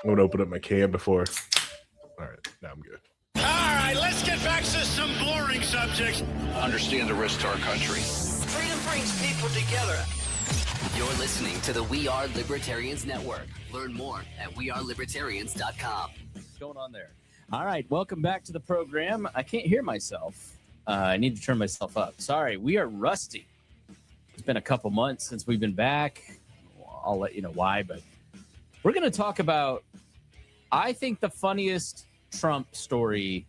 I'm going to open up my can before. All right, now I'm good. All right, let's get back to some boring subjects. Understand the risk to our country. Freedom brings people together. You're listening to the We Are Libertarians Network. Learn more at wearelibertarians.com. What's going on there? All right, welcome back to the program. I can't hear myself. I need to turn myself up. Sorry, we are rusty. It's been a couple months since we've been back. I'll let you know why, but we're going to talk about, I think, the funniest Trump story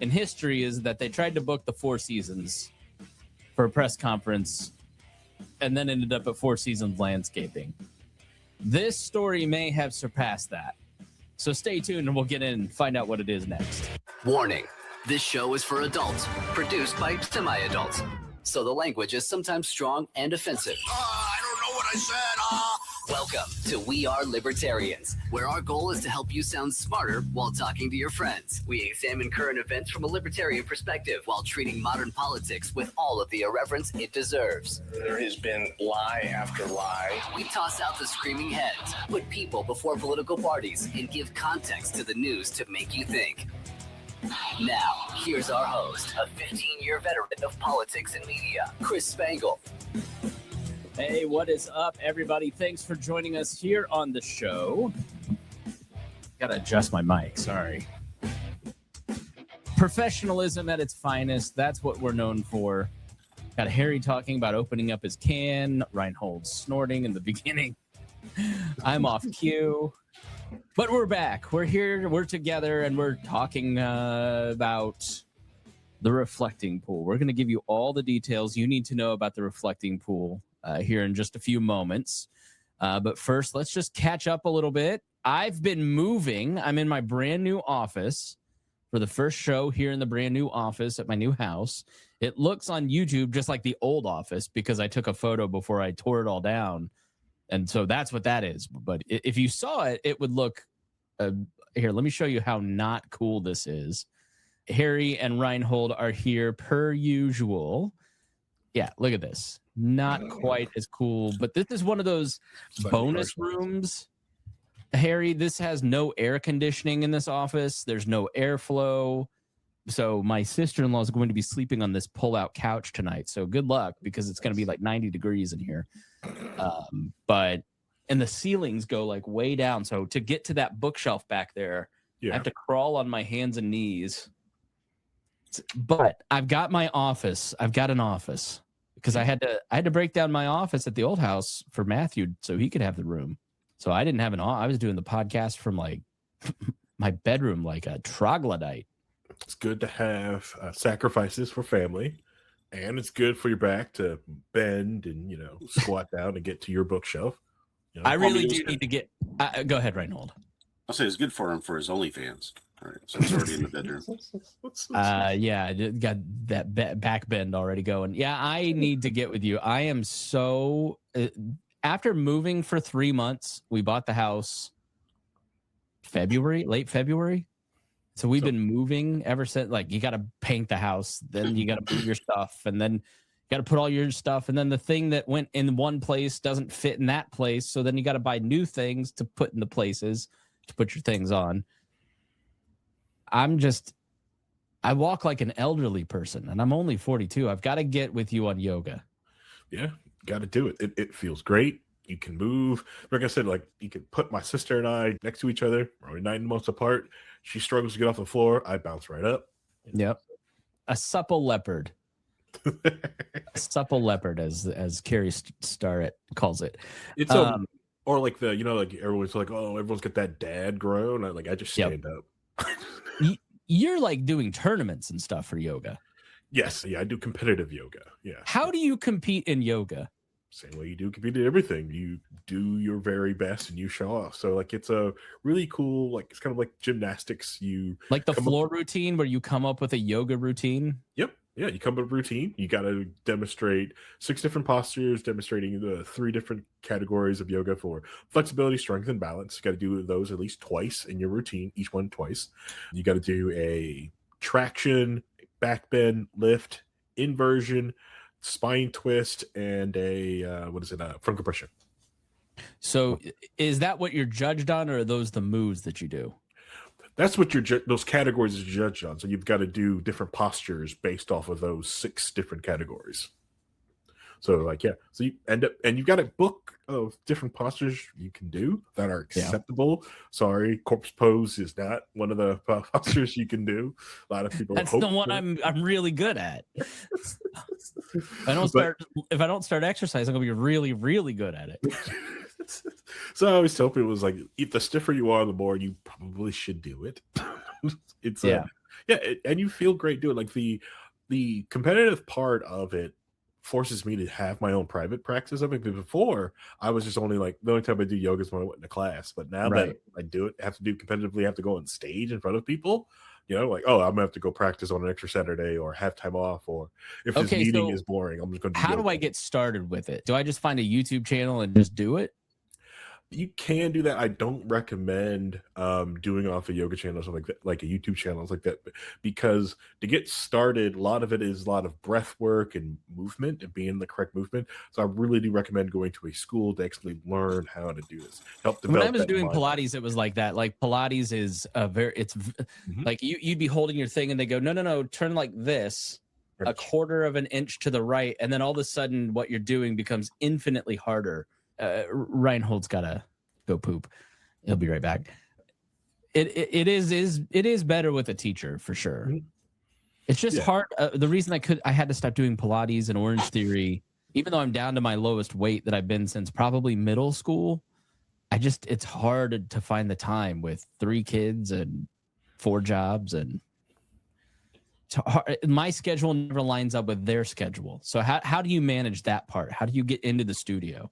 in history is that they tried to book the Four Seasons for a press conference and then ended up at Four Seasons Landscaping. This story may have surpassed that. So stay tuned and we'll get in and find out what it is next. Warning, this show is for adults, produced by semi-adults. So the language is sometimes strong and offensive. I don't know what I said. Welcome to We Are Libertarians, where our goal is to help you sound smarter while talking to your friends. We examine current events from a libertarian perspective while treating modern politics with all of the irreverence it deserves. There has been lie after lie. We toss out the screaming heads, put people before political parties, and give context to the news to make you think. Now, here's our host, a 15-year veteran of politics and media, Chris Spangle. Hey, what is up, everybody? Thanks for joining us here on the show. Gotta adjust my mic, sorry. Professionalism at its finest, that's what we're known for. Got Harry talking about opening up his can, Rhinehold snorting in the beginning. I'm off cue. But we're back. We're here, we're together, and we're talking about the reflecting pool. We're going to give you all the details you need to know about the reflecting pool here in just a few moments. But first, let's just catch up a little bit. I've been moving. I'm in my brand new office for the first show here in the brand new office at my new house. It looks on YouTube just like the old office because I took a photo before I tore it all down. And so that's what that is. But if you saw it, it would look... here, let me show you how not cool this is. Harry and Rhinehold are here per usual. Yeah, look at this. Not quite as cool, but this is one of those bonus rooms. Harry, this has no air conditioning in this office. There's no airflow. So my sister-in-law is going to be sleeping on this pull-out couch tonight. So good luck because it's going to be like 90 degrees in here. And the ceilings go like way down. So to get to that bookshelf back there, I have to crawl on my hands and knees. But I've got my office. I've got an office because I had to break down my office at the old house for Matthew so he could have the room. So I didn't have an office. I was doing the podcast from like my bedroom like a troglodyte. It's good to have sacrifices for family, and it's good for your back to bend and, squat down and get to your bookshelf. I really do need to get... go ahead, Rhinehold. I'll say it's good for him for his OnlyFans. All right, so it's already in the bedroom. Yeah, got that back bend already going. Yeah, I need to get with you. I am so... after moving for 3 months, we bought the house late February. So we've been moving ever since. Like, you got to paint the house, then you got to move your stuff, and then you got to put all your stuff, and then the thing that went in one place doesn't fit in that place, so then you got to buy new things to put in the places to put your things on. I walk like an elderly person, and I'm only 42. I've got to get with you on yoga. Yeah, got to do it. It feels great. You can move. Like I said, like you can put my sister and I next to each other. We're only 9 months apart. She struggles to get off the floor. I bounce right up. Yep. A supple leopard. A supple leopard, as Carrie Starrett calls it. It's or like like everyone's like, oh, everyone's got that dad groan. I just stand up. You're like doing tournaments and stuff for yoga. Yes, yeah, I do competitive yoga. Yeah. How do you compete in yoga? Same way you do compete in everything. You do your very best and you show off. So like it's a really cool, like it's kind of like gymnastics. You like the floor routine where you come up with a yoga routine. Yep. Yeah, you come up with a routine. You got to demonstrate 6 different postures, demonstrating the 3 different categories of yoga for flexibility, strength, and balance. You got to do those at least twice in your routine, each one twice. You got to do a traction, back bend, lift, inversion, spine twist, and a front compression. So is that what you're judged on, or are those the moves that you do? That's what those categories are judged on. So you've got to do different postures based off of those 6 different categories. So like, yeah, so you end up, and you've got a book of different postures you can do that are acceptable. Yeah. Sorry, corpse pose is not one of the postures you can do. A lot of people. That's the one I'm really good at. If I don't start exercising, I'm gonna be really, really good at it. So I always tell people, it's like, the stiffer you are, the more you probably should do it. It's and you feel great doing it. Like the competitive part of it forces me to have my own private practice of it. But before, I was just only like, the only time I do yoga is when I went into class. But now that I do it, have to do competitively, have to go on stage in front of people. Like, oh, I'm gonna have to go practice on an extra Saturday or have time off, or if this meeting is boring, I'm just gonna do How do I get started with it? Do I just find a YouTube channel and just do it? You can do that. I don't recommend doing off a yoga channel or something like that, like a YouTube channel like that, because to get started, a lot of it is a lot of breath work and movement and being in the correct movement. So I really do recommend going to a school to actually learn how to do this. Help develop. When I was doing Pilates, it was like that. Like Pilates is like you'd be holding your thing and they go, no, turn like this, a quarter of an inch to the right, and then all of a sudden what you're doing becomes infinitely harder. Rhinehold's gotta go poop. He'll be right back. It is better with a teacher for sure. It's just hard. The reason I had to stop doing Pilates and Orange Theory, even though I'm down to my lowest weight that I've been since probably middle school, it's hard to find the time with 3 kids and 4 jobs, and my schedule never lines up with their schedule. So how do you manage that part? How do you get into the studio?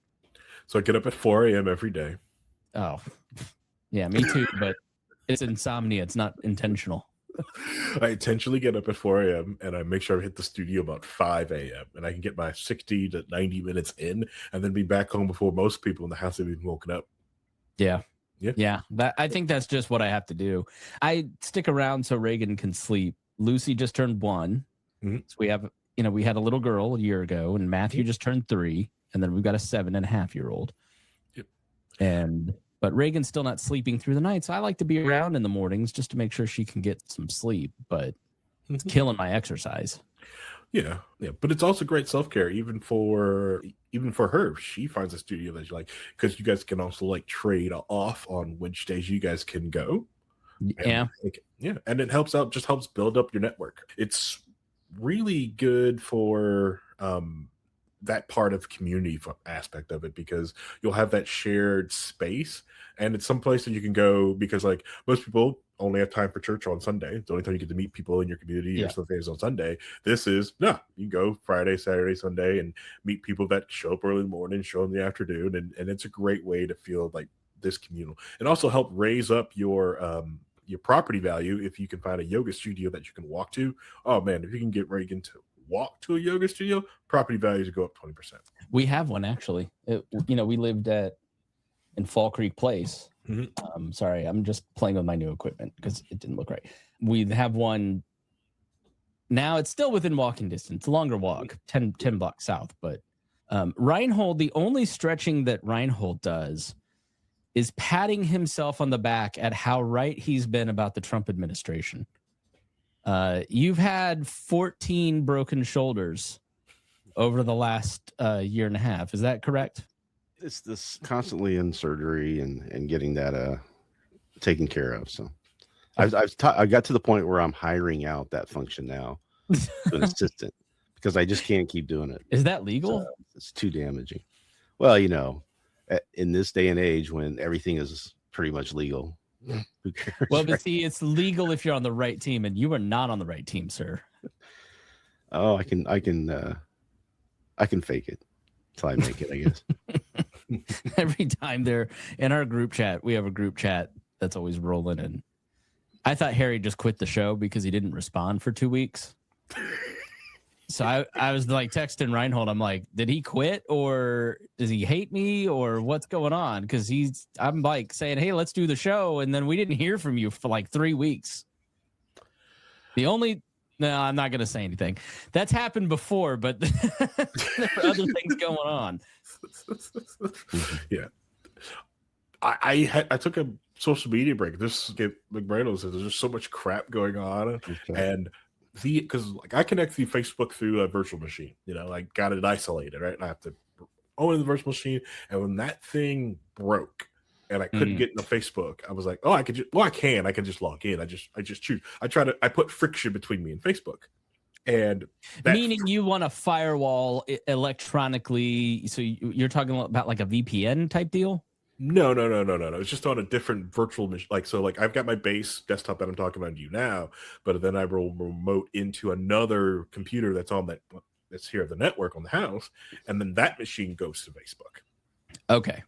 So I get up at 4 a.m. every day. Oh, yeah, me too. But it's insomnia. It's not intentional. I intentionally get up at 4 a.m. and I make sure I hit the studio about 5 a.m. and I can get my 60 to 90 minutes in and then be back home before most people in the house have even woken up. Yeah. I think that's just what I have to do. I stick around so Reagan can sleep. Lucy just turned 1. So we have, we had a little girl a year ago, and Matthew just turned 3. And then we've got a 7.5-year-old. Yep. But Reagan's still not sleeping through the night. So I like to be around in the mornings just to make sure she can get some sleep. But it's killing my exercise. Yeah. But it's also great self-care, even for her. She finds a studio that you like, because you guys can also like trade off on which days you guys can go. Yeah. And it helps build up your network. It's really good for that part of community aspect of it, because you'll have that shared space, and it's some place that you can go, because like most people only have time for church on Sunday. It's the only time you get to meet people in your community or something is on Sunday. This is you can go Friday, Saturday, Sunday and meet people that show up early in the morning, show up in the afternoon, and it's a great way to feel like this communal, and also help raise up your property value if you can find a yoga studio that you can walk to. Oh man, if you can get Reagan to walk to a yoga studio, property values go up 20%. We have one actually. We lived in Fall Creek Place. Sorry, I'm just playing with my new equipment because it didn't look right. We have one now. It's still within walking distance, longer walk, 10 blocks south. But Rhinehold, the only stretching that Rhinehold does is patting himself on the back at how right he's been about the Trump administration. You've had 14 broken shoulders over the last year and a half. Is that correct? It's this constantly in surgery and getting that taken care of. So I got to the point where I'm hiring out that function now to an assistant, because I just can't keep doing it. Is that legal? It's too damaging. Well, in this day and age when everything is pretty much legal. Who cares? Well, but see, it's legal if you're on the right team, and you are not on the right team, sir. Oh, I can fake it till I make it, I guess. Every time they're in our group chat, we have a group chat that's always rolling, and I thought Harry just quit the show because he didn't respond for 2 weeks. So I was like texting Rhinehold. I'm like, did he quit, or does he hate me, or what's going on? Because I'm like saying, hey, let's do the show. And then we didn't hear from you for like 3 weeks. No, I'm not going to say anything. That's happened before, but there are other things going on. Yeah. I took a social media break. This get McBrandle says there's just so much crap going on, and because like I connect the Facebook through a virtual machine, like got it isolated, right? And I have to own the virtual machine, and when that thing broke and I couldn't get into Facebook, I was like, oh, I can just log in. I just choose. I put friction between me and Facebook. And meaning you want to firewall electronically. So you're talking about like a VPN type deal? No. It's just on a different virtual machine. Like I've got my base desktop that I'm talking about to you now, but then I will remote into another computer that's here at the network on the house, and then that machine goes to Facebook. Okay.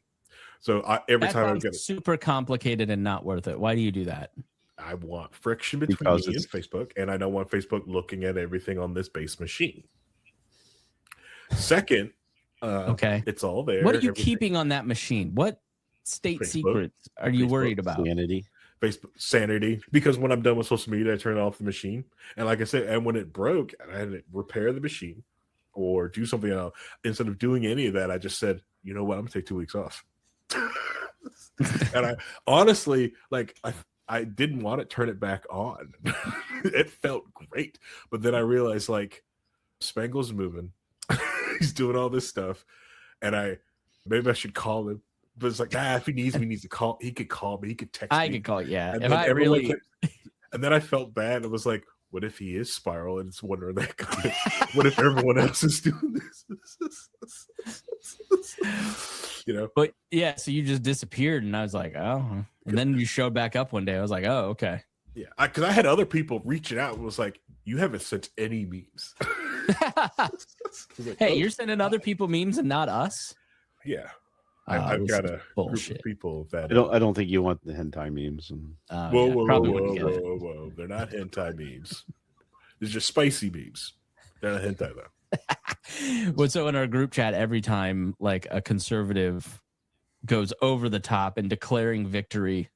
So every time I'm getting super complicated and not worth it. Why do you do that? I want friction between me and Facebook, and I don't want Facebook looking at everything on this base machine. Second, okay, it's all there. What are you keeping on that machine? What state secrets are you worried about? Facebook sanity. Because when I'm done with social media, I turn off the machine. And like I said, and when it broke, I had to repair the machine or do something else. Instead of doing any of that, I just said, you know what, I'm gonna take 2 weeks off. And I honestly, I didn't want to turn it back on. It felt great. But then I realized, Spangle's moving. He's doing all this stuff. And maybe I should call him. But it's like, if he needs me, he needs to call. He could call me. He could text me. I could call, yeah. And if then I really... and then I felt bad. It was like, what if he is Spiral and it's wondering that guy? What if everyone else is doing this? But yeah, so you just disappeared, and I was like, oh. And then you showed back up one day. I was like, oh, okay. Yeah, because I had other people reaching out and was like, you haven't sent any memes. Hey, you're sending other people memes and not us? Yeah. I've got a bullshit group of people that I don't think you want the hentai memes. Whoa. They're not hentai memes. They're just spicy memes. They're not hentai though. Well, so in our group chat, every time a conservative goes over the top and declaring victory,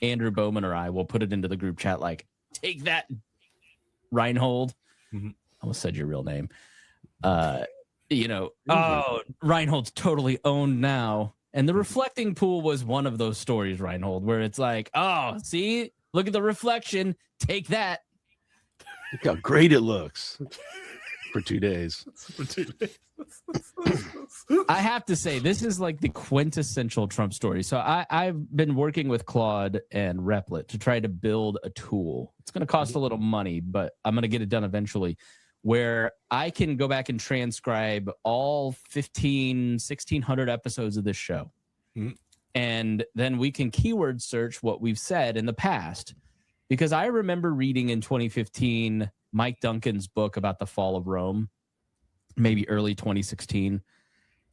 Andrew Bowman or I will put it into the group chat take that, Rhinehold. Mm-hmm. I almost said your real name. Rhinehold's totally owned now. And the reflecting pool was one of those stories, Rhinehold, where it's like, oh, see, look at the reflection. Take that. Look how great it looks. For 2 days. I have to say, this is the quintessential Trump story. So I've been working with Claude and Replit to try to build a tool. It's going to cost a little money, but I'm going to get it done eventually, where I can go back and transcribe all 1,600 episodes of this show. Mm-hmm. And then we can keyword search what we've said in the past. Because I remember reading in 2015 Mike Duncan's book about the fall of Rome, maybe early 2016.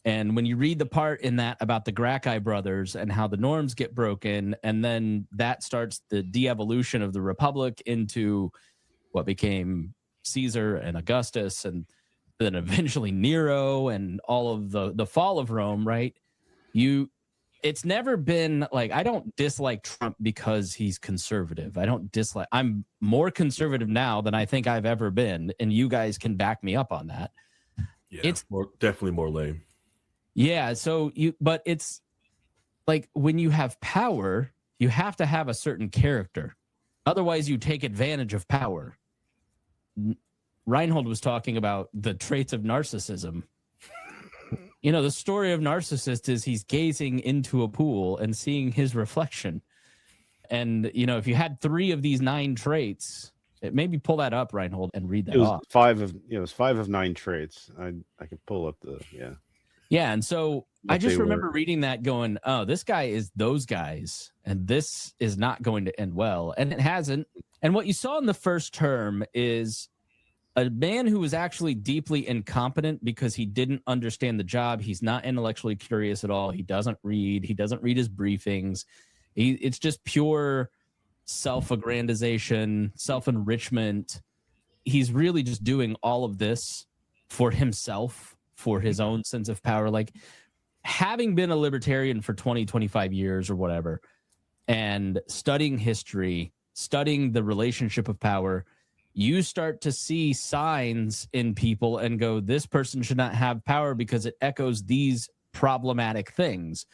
And when you read the part in that about the Gracchi brothers and how the norms get broken, and then that starts the de-evolution of the Republic into what became Caesar and Augustus, and then eventually Nero and all of the fall of Rome, right? It's never been I don't dislike Trump because he's conservative. I'm more conservative now than I think I've ever been. And you guys can back me up on that. Yeah, it's definitely more lame. Yeah. But it's when you have power, you have to have a certain character. Otherwise you take advantage of power. Rhinehold was talking about the traits of narcissism. The story of Narcissist is he's gazing into a pool and seeing his reflection. And, if you had 3 of these 9 traits, maybe pull that up, Rhinehold, and read that off. It was 5 of 9 traits. I could pull up Yeah, and so I just remember reading that going, oh, this guy is those guys, and this is not going to end well. And it hasn't. And what you saw in the first term is a man who was actually deeply incompetent because he didn't understand the job. He's not intellectually curious at all. He doesn't read. He doesn't read his briefings. It's just pure self-aggrandization, self-enrichment. He's really just doing all of this for himself, for his own sense of power. Having been a libertarian for 20, 25 years or whatever, and studying history, studying the relationship of power, you start to see signs in people and go, this person should not have power because it echoes these problematic things.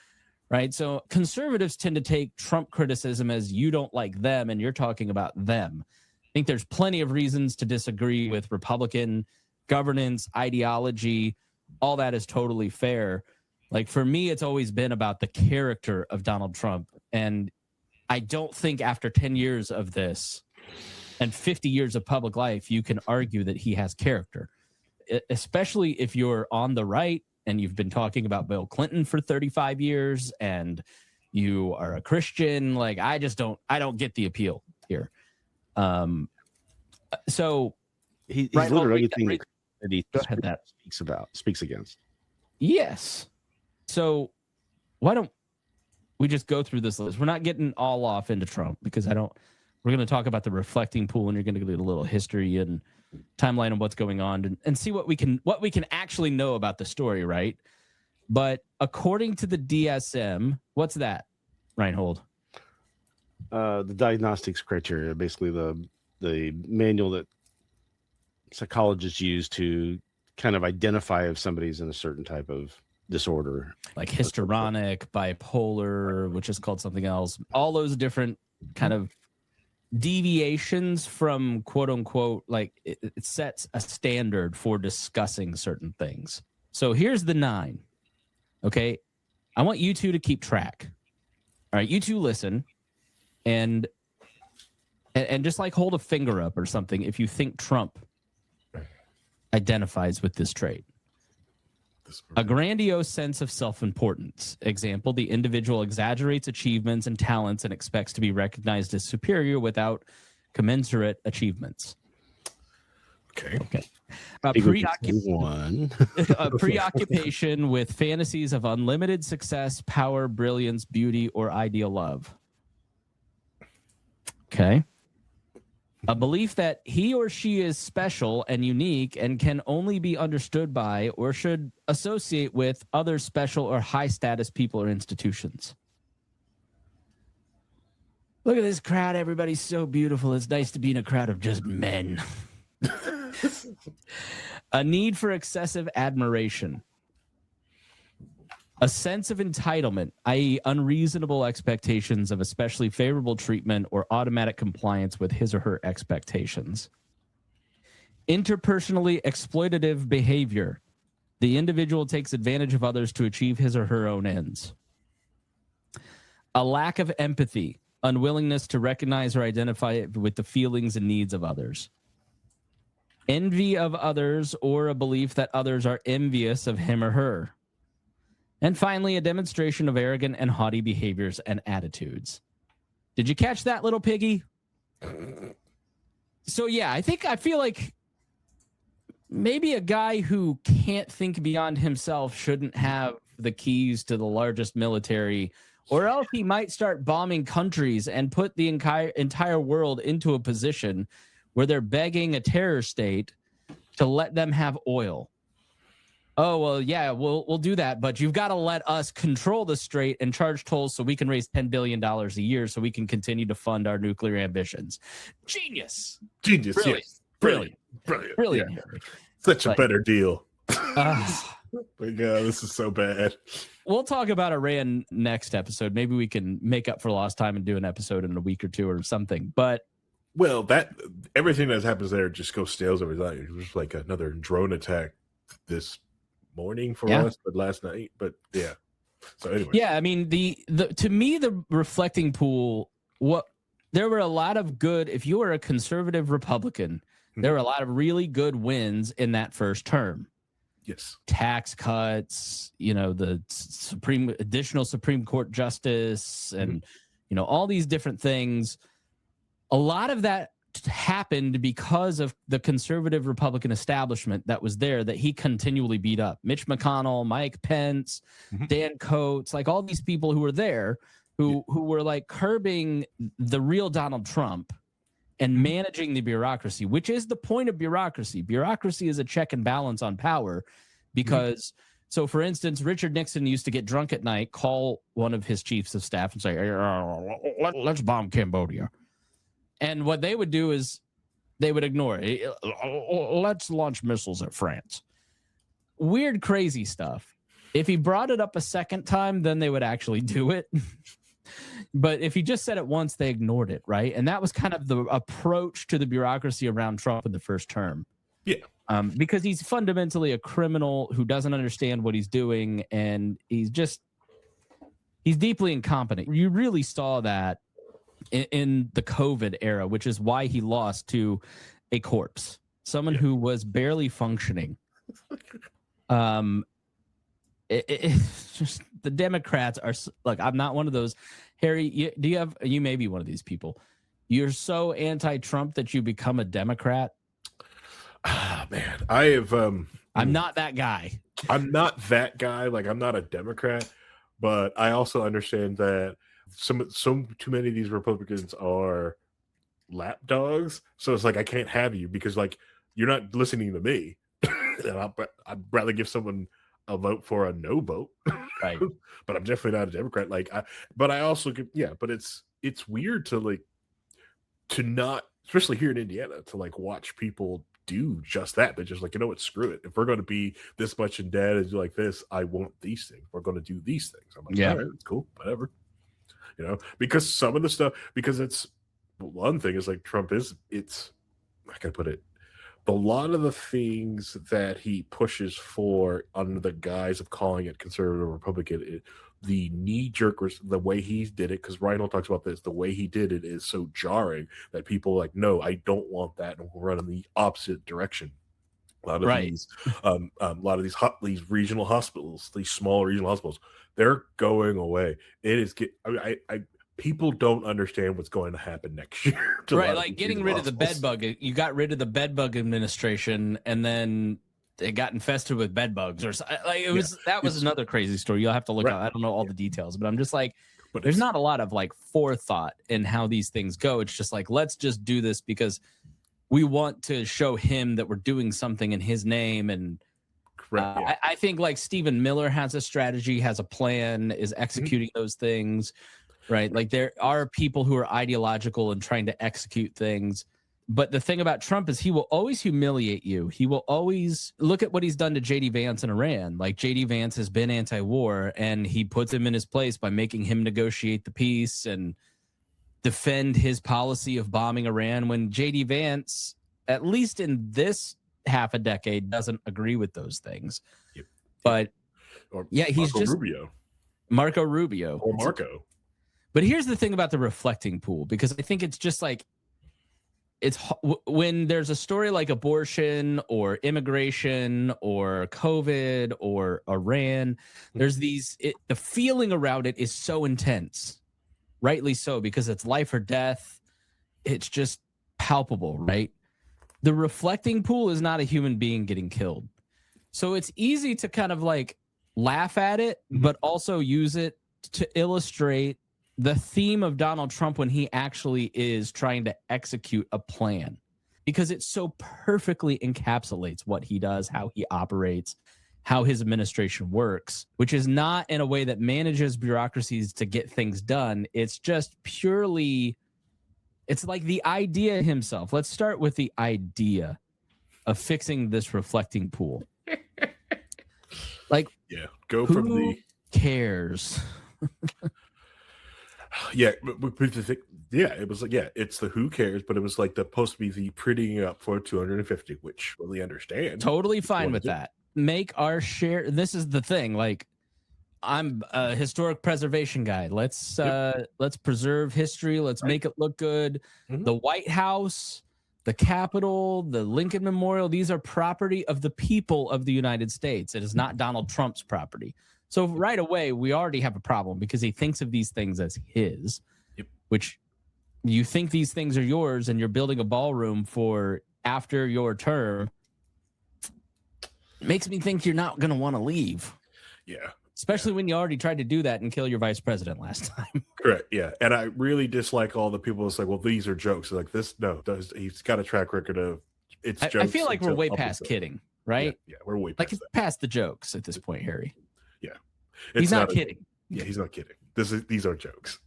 right? So conservatives tend to take Trump criticism as you don't like them and you're talking about them. I think there's plenty of reasons to disagree with Republican governance, ideology. All that is totally fair. Like for me, it's always been about the character of Donald Trump. And I don't think after 10 years of this and 50 years of public life, you can argue that he has character, especially if you're on the right and you've been talking about Bill Clinton for 35 years and you are a Christian. Like, I don't get the appeal here. So he's right, literally anything that he speaks against. Yes. So why don't we just go through this list? We're not getting all off into Trump because we're going to talk about the reflecting pool, and you're going to get a little history and timeline of what's going on and see what we can actually know about the story, right? But according to the DSM, what's that, Rhinehold? The diagnostics criteria, basically the manual that psychologists use to kind of identify if somebody's in a certain type of disorder, like histrionic, bipolar, which is called something else. All those different kind of deviations from quote unquote, like it sets a standard for discussing certain things. So here's the 9. Okay. I want you two to keep track. All right. You two listen and just like hold a finger up or something if you think Trump identifies with this trait. A grandiose sense of self-importance. Example, the individual exaggerates achievements and talents and expects to be recognized as superior without commensurate achievements. Okay. A preoccupation with fantasies of unlimited success, power, brilliance, beauty, or ideal love. Okay. A belief that he or she is special and unique and can only be understood by or should associate with other special or high-status people or institutions. Look at this crowd. Everybody's so beautiful. It's nice to be in a crowd of just men. A need for excessive admiration. A sense of entitlement, i.e. unreasonable expectations of especially favorable treatment or automatic compliance with his or her expectations. Interpersonally exploitative behavior. The individual takes advantage of others to achieve his or her own ends. A lack of empathy, unwillingness to recognize or identify with the feelings and needs of others. Envy of others or a belief that others are envious of him or her. And finally, a demonstration of arrogant and haughty behaviors and attitudes. Did you catch that, little piggy? So, yeah, I feel like maybe a guy who can't think beyond himself shouldn't have the keys to the largest military, or else he might start bombing countries and put the entire world into a position where they're begging a terror state to let them have oil. Oh, well, yeah, we'll do that, but you've got to let us control the strait and charge tolls so we can raise $10 billion a year so we can continue to fund our nuclear ambitions. Genius. Brilliant. Yes. Brilliant. Yeah. Such a better deal. Yeah, this is so bad. We'll talk about Iran next episode. Maybe we can make up for lost time and do an episode in a week or two or something. But everything that happens there just goes stale every night. It was like another drone attack this morning for us, but last night. But yeah. So anyway. Yeah, I mean the to me the reflecting pool. There were a lot of good. If you were a conservative Republican, there were a lot of really good wins in that first term. Yes. Tax cuts, the additional Supreme Court justice, and all these different things. A lot of that happened because of the conservative Republican establishment that was there that he continually beat up. Mitch McConnell, Mike Pence, Dan Coates, like all these people who were there who were like curbing the real Donald Trump and managing the bureaucracy, which is the point of bureaucracy. Bureaucracy is a check and balance on power because, so for instance, Richard Nixon used to get drunk at night, call one of his chiefs of staff and say, let's bomb Cambodia. And what they would do is they would ignore it. Let's launch missiles at France. Weird, crazy stuff. If he brought it up a second time, then they would actually do it. But if he just said it once, they ignored it, right? And that was kind of the approach to the bureaucracy around Trump in the first term. Yeah. Because he's fundamentally a criminal who doesn't understand what he's doing, and he's deeply incompetent. You really saw that in the COVID era, which is why he lost to a corpse, someone who was barely functioning. It's just the Democrats are like, I'm not one of those. Harry, you may be one of these people. You're so anti-Trump that you become a Democrat. Ah, man, I have. I'm not that guy. I'm not that guy. Like, I'm not a Democrat, but I also understand that so too many of these Republicans are lapdogs. So it's like, I can't have you because, like, you're not listening to me. And I'd rather give someone a vote for a no vote. Right. But I'm definitely not a Democrat. Like, but I also get, but it's weird to not, especially here in Indiana, to like watch people do just that. They're just like, you know what, screw it. If we're going to be this much in debt and do like this, I want these things. We're going to do these things. I'm like, all right, it's cool, whatever. You know, because some of the stuff, because it's one thing is like Trump is, I can put it, a lot of the things that he pushes for under the guise of calling it conservative Republican, the knee-jerk, the way he did it, because Rhinehold talks about this, the way he did it is so jarring that people are like, no, I don't want that, and we'll run in the opposite direction. A lot of these regional hospitals, these small regional hospitals, they're going away. It is people don't understand what's going to happen next year. Right, like getting rid of the bed bug. You got rid of the bed bug administration, and then it got infested with bed bugs, or like it was. That was another crazy story. You'll have to look up. I don't know all the details, but I'm just like, there's not a lot of like forethought in how these things go. It's just like, let's just do this because we want to show him that we're doing something in his name. And I think like Stephen Miller has a strategy, has a plan, is executing those things. Right. Like there are people who are ideological and trying to execute things. But the thing about Trump is he will always humiliate you. He will always look at what he's done to J.D. Vance in Iran. Like J.D. Vance has been anti-war, and he puts him in his place by making him negotiate the peace and defend his policy of bombing Iran when J.D. Vance, at least in this half a decade, doesn't agree with those things. Yep. But he's Marco just Rubio. Marco Rubio. Or Marco. But here's the thing about the reflecting pool, because I think it's just like, when there's a story like abortion or immigration or COVID or Iran, there's the feeling around it is so intense, rightly so, because it's life or death. It's just palpable, right? The reflecting pool is not a human being getting killed. So it's easy to kind of like laugh at it, but also use it to illustrate the theme of Donald Trump when he actually is trying to execute a plan, because it so perfectly encapsulates what he does, how he operates, how his administration works, which is not in a way that manages bureaucracies to get things done. It's just purely, it's like the idea himself. Let's start with the idea of fixing this reflecting pool. Like, go from the cares. It was like, it's the who cares, but it was like supposed to be the prettying up for 250, which really understand. Totally fine with that. Make our share. This is the thing. Like, I'm a historic preservation guy. Let's preserve history. Let's make it look good. The White House, the Capitol, the Lincoln Memorial, these are property of the people of the United States. It is not Donald Trump's property. So right away, we already have a problem because he thinks of these things as his, which you think these things are yours, and you're building a ballroom for after your term. Makes me think you're not going to want to leave. Yeah. Especially when you already tried to do that and kill your vice president last time. Correct. Yeah. And I really dislike all the people that's like, well, these are jokes. Like this, he's got a track record of it's jokes. I feel like we're way past kidding, right? Yeah, we're way past past the jokes at this point, Harry. Yeah. He's not kidding. He's not kidding. These are jokes.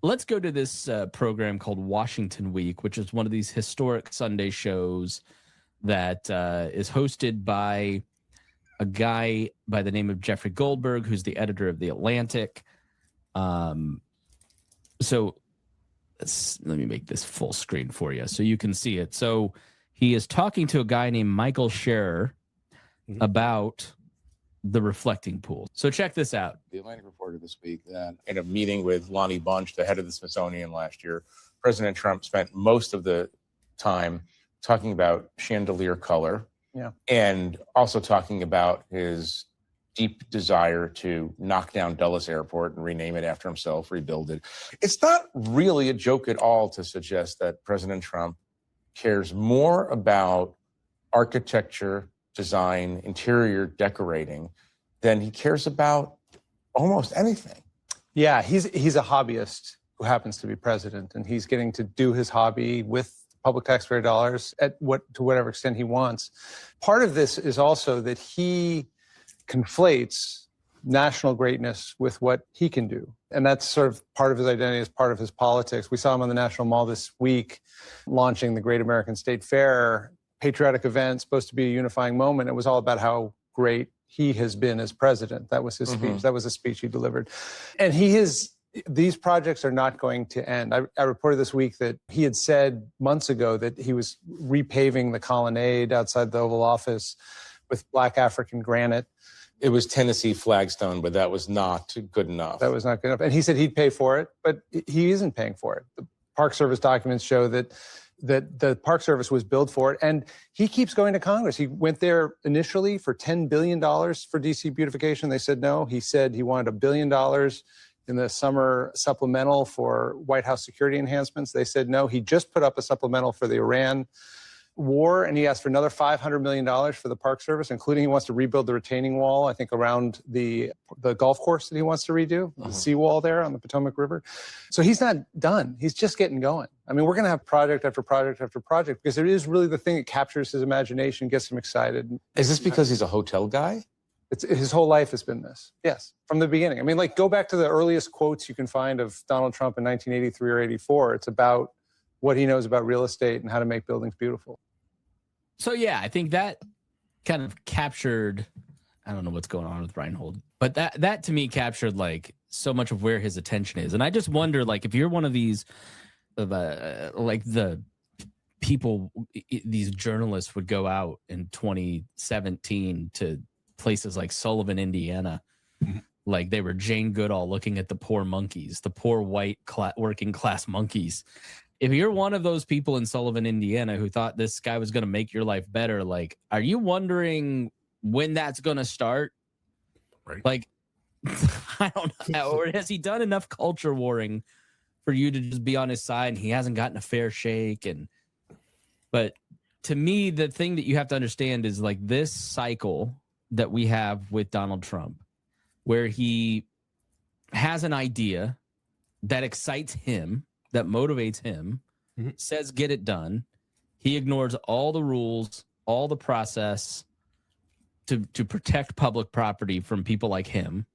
Let's go to this program called Washington Week, which is one of these historic Sunday shows that is hosted by a guy by the name of Jeffrey Goldberg, who's the editor of The Atlantic. So let me make this full screen for you so you can see it. So he is talking to a guy named Michael Scherer about the reflecting pool. So check this out. The Atlantic reported this week that in a meeting with Lonnie Bunch, the head of the Smithsonian last year, President Trump spent most of the time talking about chandelier color, and also talking about his deep desire to knock down Dulles Airport and rename it after himself, rebuild it. It's not really a joke at all to suggest that President Trump cares more about architecture, design, interior decorating than he cares about almost anything. Yeah, he's a hobbyist who happens to be president, and he's getting to do his hobby with public taxpayer dollars to whatever extent he wants. Part of this is also that he conflates national greatness with what he can do. And that's sort of part of his identity, as part of his politics. We saw him on the National Mall this week launching the Great American State Fair, patriotic event, supposed to be a unifying moment. It was all about how great he has been as president. That was his speech. That was a speech he delivered. And these projects are not going to end. I reported this week that he had said months ago that he was repaving the colonnade outside the Oval Office with black African granite. It was Tennessee flagstone, but that was not good enough. That was not good enough. And he said he'd pay for it, but he isn't paying for it. The Park Service documents show that the Park Service was billed for it. And he keeps going to Congress. He went there initially for $10 billion for DC beautification. They said no. He said he wanted $1 billion in the summer supplemental for White House security enhancements. They said no. He just put up a supplemental for the Iran war, and he asked for another $500 million for the Park Service, including he wants to rebuild the retaining wall, I think, around the golf course that he wants to redo, the seawall there on the Potomac River. So he's not done. He's just getting going. I mean, we're going to have project after project after project because it is really the thing that captures his imagination, gets him excited. Is this because he's a hotel guy? His whole life has been this. Yes, from the beginning. I mean, like, go back to the earliest quotes you can find of Donald Trump in 1983 or 84. It's about what he knows about real estate and how to make buildings beautiful. So, yeah, I think that kind of captured, I don't know what's going on with Rhinehold, but that to me captured like so much of where his attention is. And I just wonder, like, if you're one of these, like the people, these journalists would go out in 2017 to places like Sullivan, Indiana, like they were Jane Goodall looking at the poor monkeys, the poor white working class monkeys. If you're one of those people in Sullivan, Indiana, who thought this guy was going to make your life better, like, are you wondering when that's going to start? Right. Like, I don't know. Or has he done enough culture warring for you to just be on his side and he hasn't gotten a fair shake? But to me, the thing that you have to understand is like this cycle that we have with Donald Trump, where he has an idea that excites him, that motivates him, says get it done. He ignores all the rules, all the process to protect public property from people like him.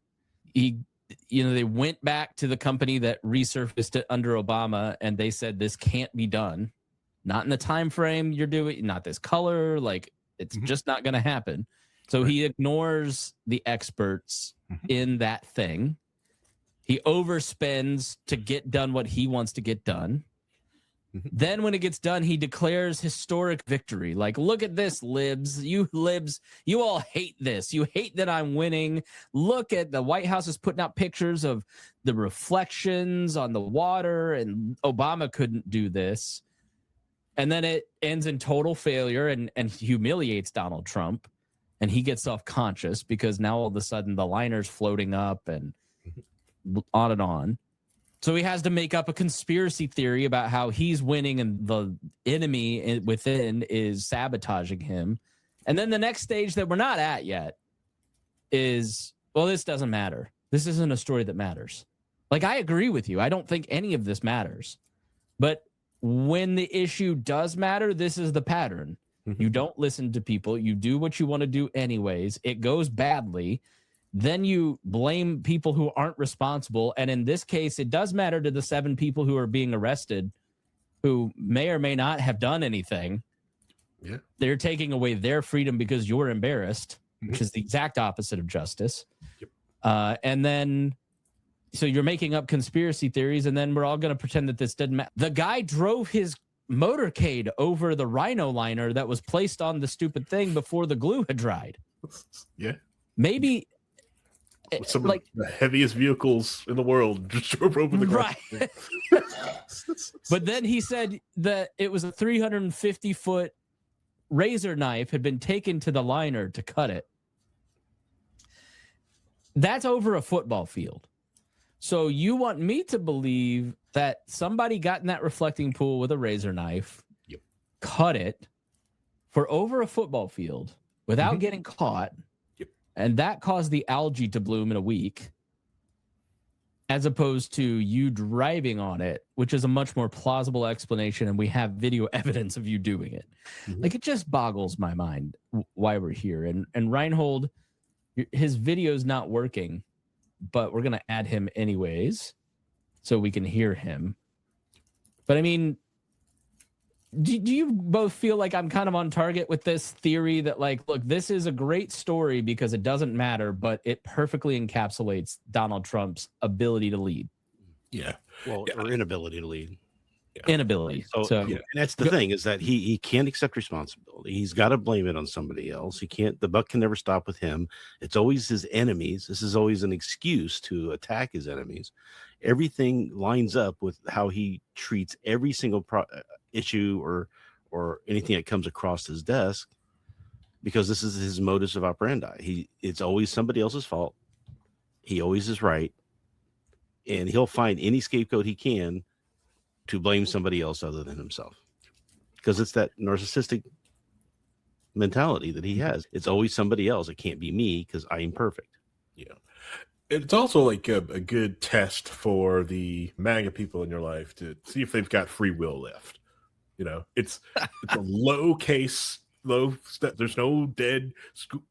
They went back to the company that resurfaced it under Obama and they said this can't be done. Not in the time frame you're doing, not this color, like it's just not going to happen. So he ignores the experts in that thing. He overspends to get done what he wants to get done. Then when it gets done, he declares historic victory. Like, look at this, libs. You libs, you all hate this. You hate that I'm winning. Look at the White House is putting out pictures of the reflections on the water, and Obama couldn't do this. And then it ends in total failure and humiliates Donald Trump. And he gets self-conscious because now all of a sudden the liner's floating up and on and on. So he has to make up a conspiracy theory about how he's winning and the enemy within is sabotaging him. And then the next stage that we're not at yet is, well, this doesn't matter. This isn't a story that matters. Like, I agree with you. I don't think any of this matters. But when the issue does matter, this is the pattern. You don't listen to people. You do what you want to do anyways. It goes badly. Then you blame people who aren't responsible. And in this case, it does matter to the 7 people who are being arrested who may or may not have done anything. Yeah. They're taking away their freedom because you're embarrassed. which is the exact opposite of justice. Yep. And then, so you're making up conspiracy theories, and then we're all going to pretend that this didn't matter. The guy drove his motorcade over the Rhino liner that was placed on the stupid thing before the glue had dried. Yeah. Maybe some of the heaviest vehicles in the world just drove over the ground. Right. But then he said that it was a 350-foot razor knife had been taken to the liner to cut it. That's over a football field. So you want me to believe that somebody got in that reflecting pool with a razor knife, cut it for over a football field without getting caught, and that caused the algae to bloom in a week, as opposed to you driving on it, which is a much more plausible explanation, and we have video evidence of you doing it. Like, it just boggles my mind why we're here. And Rhinehold, his video's not working, but we're going to add him anyways so we can hear him. But I mean, do you both feel like I'm kind of on target with this theory that, like, look, this is a great story because it doesn't matter, but it perfectly encapsulates Donald Trump's ability to lead? Yeah. Well, or inability to lead. Inability. So and that's the thing, is that he can't accept responsibility. He's got to blame it on somebody else. He can't. The buck can never stop with him. It's always his enemies. This is always an excuse to attack his enemies. Everything lines up with how he treats every single issue or anything that comes across his desk, because this is his modus of operandi. It's always somebody else's fault. He always is right, and he'll find any scapegoat he can to blame somebody else other than himself, because it's that narcissistic mentality that he has. It's always somebody else. It can't be me because I am perfect. Yeah. It's also like a good test for the MAGA people in your life to see if they've got free will left. You know, it's a low case, low step. There's no dead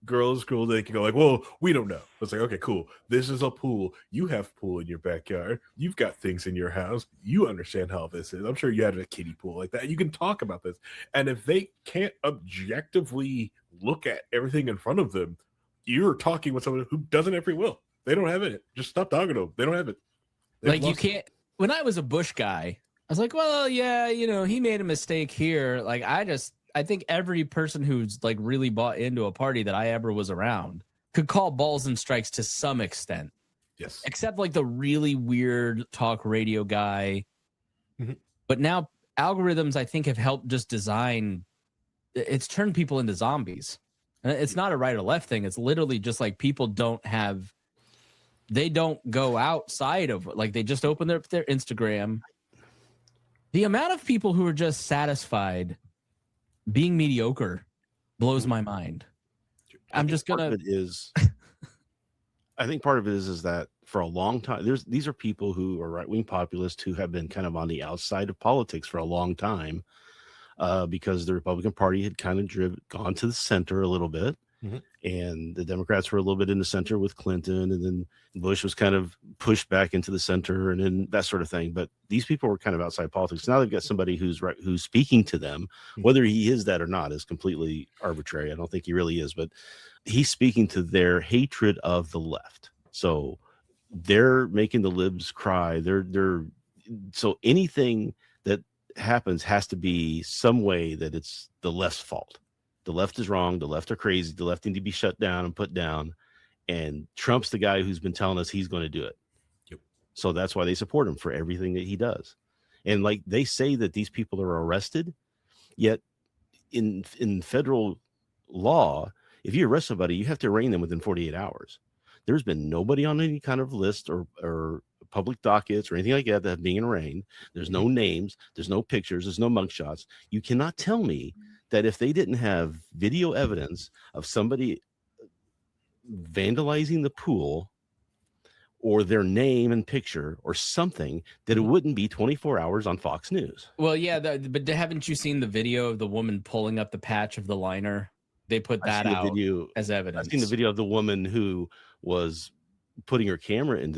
girls school. They can go like, well, we don't know. It's like, okay, cool. This is a pool. You have a pool in your backyard. You've got things in your house. You understand how this is. I'm sure you had a kiddie pool like that. You can talk about this. And if they can't objectively look at everything in front of them, you're talking with someone who doesn't have free will. They don't have it. Just stop talking to them. They don't have it. Like, you can't. When I was a Bush guy, I was like, well, yeah, you know, he made a mistake here. Like, I think every person who's like really bought into a party that I ever was around could call balls and strikes to some extent. Yes. Except like the really weird talk radio guy. But now algorithms, I think, have helped just design. It's turned people into zombies. And it's not a right or left thing. It's literally just like people they don't go outside of, like, they just open their Instagram. The amount of people who are just satisfied being mediocre blows my mind. I'm just gonna. I think part of it is that for a long time, these are people who are right-wing populists who have been kind of on the outside of politics for a long time, because the Republican Party had kind of gone to the center a little bit, and the Democrats were a little bit in the center with Clinton, and then Bush was kind of pushed back into the center, and then that sort of thing. But these people were kind of outside politics. Now they've got somebody who's speaking to them. Whether he is that or not is completely arbitrary. I don't think he really is, but he's speaking to their hatred of the left. So they're making the libs cry. So anything that happens has to be some way that it's the left's fault. The left is wrong. The left are crazy. The left need to be shut down and put down. And Trump's the guy who's been telling us he's going to do it. Yep. So that's why they support him for everything that he does. And like they say that these people are arrested, yet in federal law, if you arrest somebody, you have to arraign them within 48 hours. There's been nobody on any kind of list or public dockets or anything like that that being arraigned. There's no names. There's no pictures. There's no mugshots. You cannot tell me that if they didn't have video evidence of somebody vandalizing the pool or their name and picture or something, that it wouldn't be 24 hours on Fox News. Well, yeah, but haven't you seen the video of the woman pulling up the patch of the liner? They put that out as evidence. I've seen the video of the woman who was putting her camera in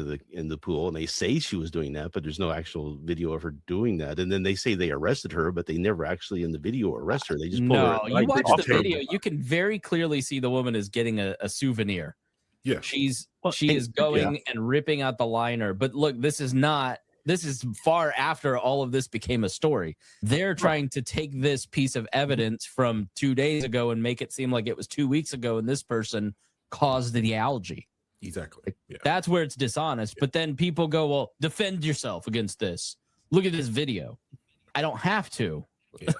the pool, and they say she was doing that, but there's no actual video of her doing that. And then they say they arrested her, but they never actually in the video arrest her. They just pull her. You watch the video, you can very clearly see the woman is getting a souvenir. Yeah, she is going and ripping out the liner. But look, this is far after all of this became a story. They're trying to take this piece of evidence from 2 days ago and make it seem like it was 2 weeks ago, and this person caused the algae. Exactly. Yeah. That's where it's dishonest. But then people go, well, defend yourself against this. Look at this video. I don't have to. Yeah.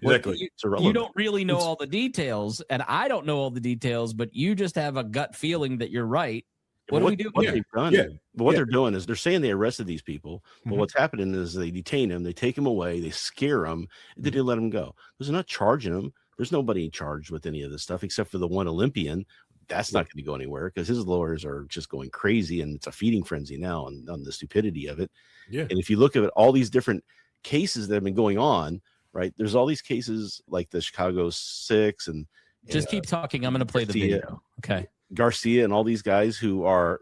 Exactly. You don't really know all the details, and I don't know all the details, but you just have a gut feeling that you're right. What do we do? What they've done, but what they're doing is they're saying they arrested these people, but what's happening is they detain them, they take them away, they scare them, and then they let them go. Because they're not charging them. There's nobody charged with any of this stuff except for the one Olympian. That's not going to go anywhere because his lawyers are just going crazy, and it's a feeding frenzy now on the stupidity of it. Yeah. And if you look at all these different cases that have been going on, right? There's all these cases like the Chicago 6 and just keep talking. I'm going to play the video. Okay. Garcia and all these guys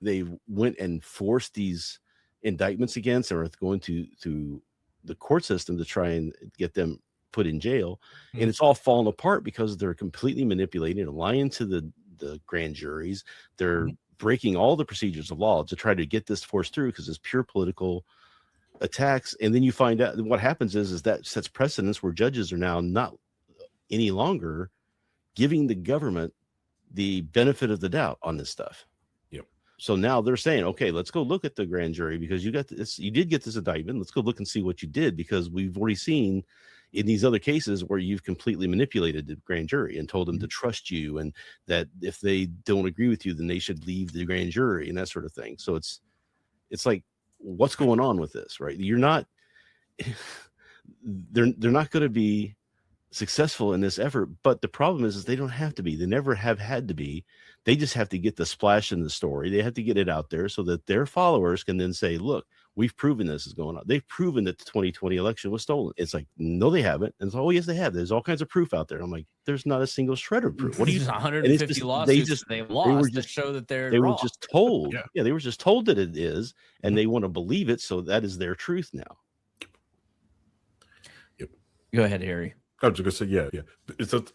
they went and forced these indictments against, or going to the court system to try and get them put in jail. And it's all fallen apart because they're completely manipulating and lying to the grand juries. They're breaking all the procedures of law to try to get this forced through because it's pure political attacks. And then you find out what happens is that sets precedents where judges are now not any longer giving the government the benefit of the doubt on this stuff. Yep. So now they're saying, okay, let's go look at the grand jury because you did get this indictment. Let's go look and see what you did, because we've already seen in these other cases where you've completely manipulated the grand jury and told them to trust you, and that if they don't agree with you, then they should leave the grand jury and that sort of thing. So it's like, what's going on with this, right? You're not, they're not going to be successful in this effort, but the problem is they don't have to be. They never have had to be. They just have to get the splash in the story. They have to get it out there so that their followers can then say, look, we've proven this is going on. They've proven that the 2020 election was stolen. It's like, no, they haven't. And it's, oh, yes, they have. There's all kinds of proof out there. I'm like, there's not a single shred of proof. What do you? 150 lawsuits they lost to show that they were just told. Yeah, they were just told that it is, and they want to believe it. So that is their truth now. Yep. Go ahead, Harry. I was just gonna say, yeah.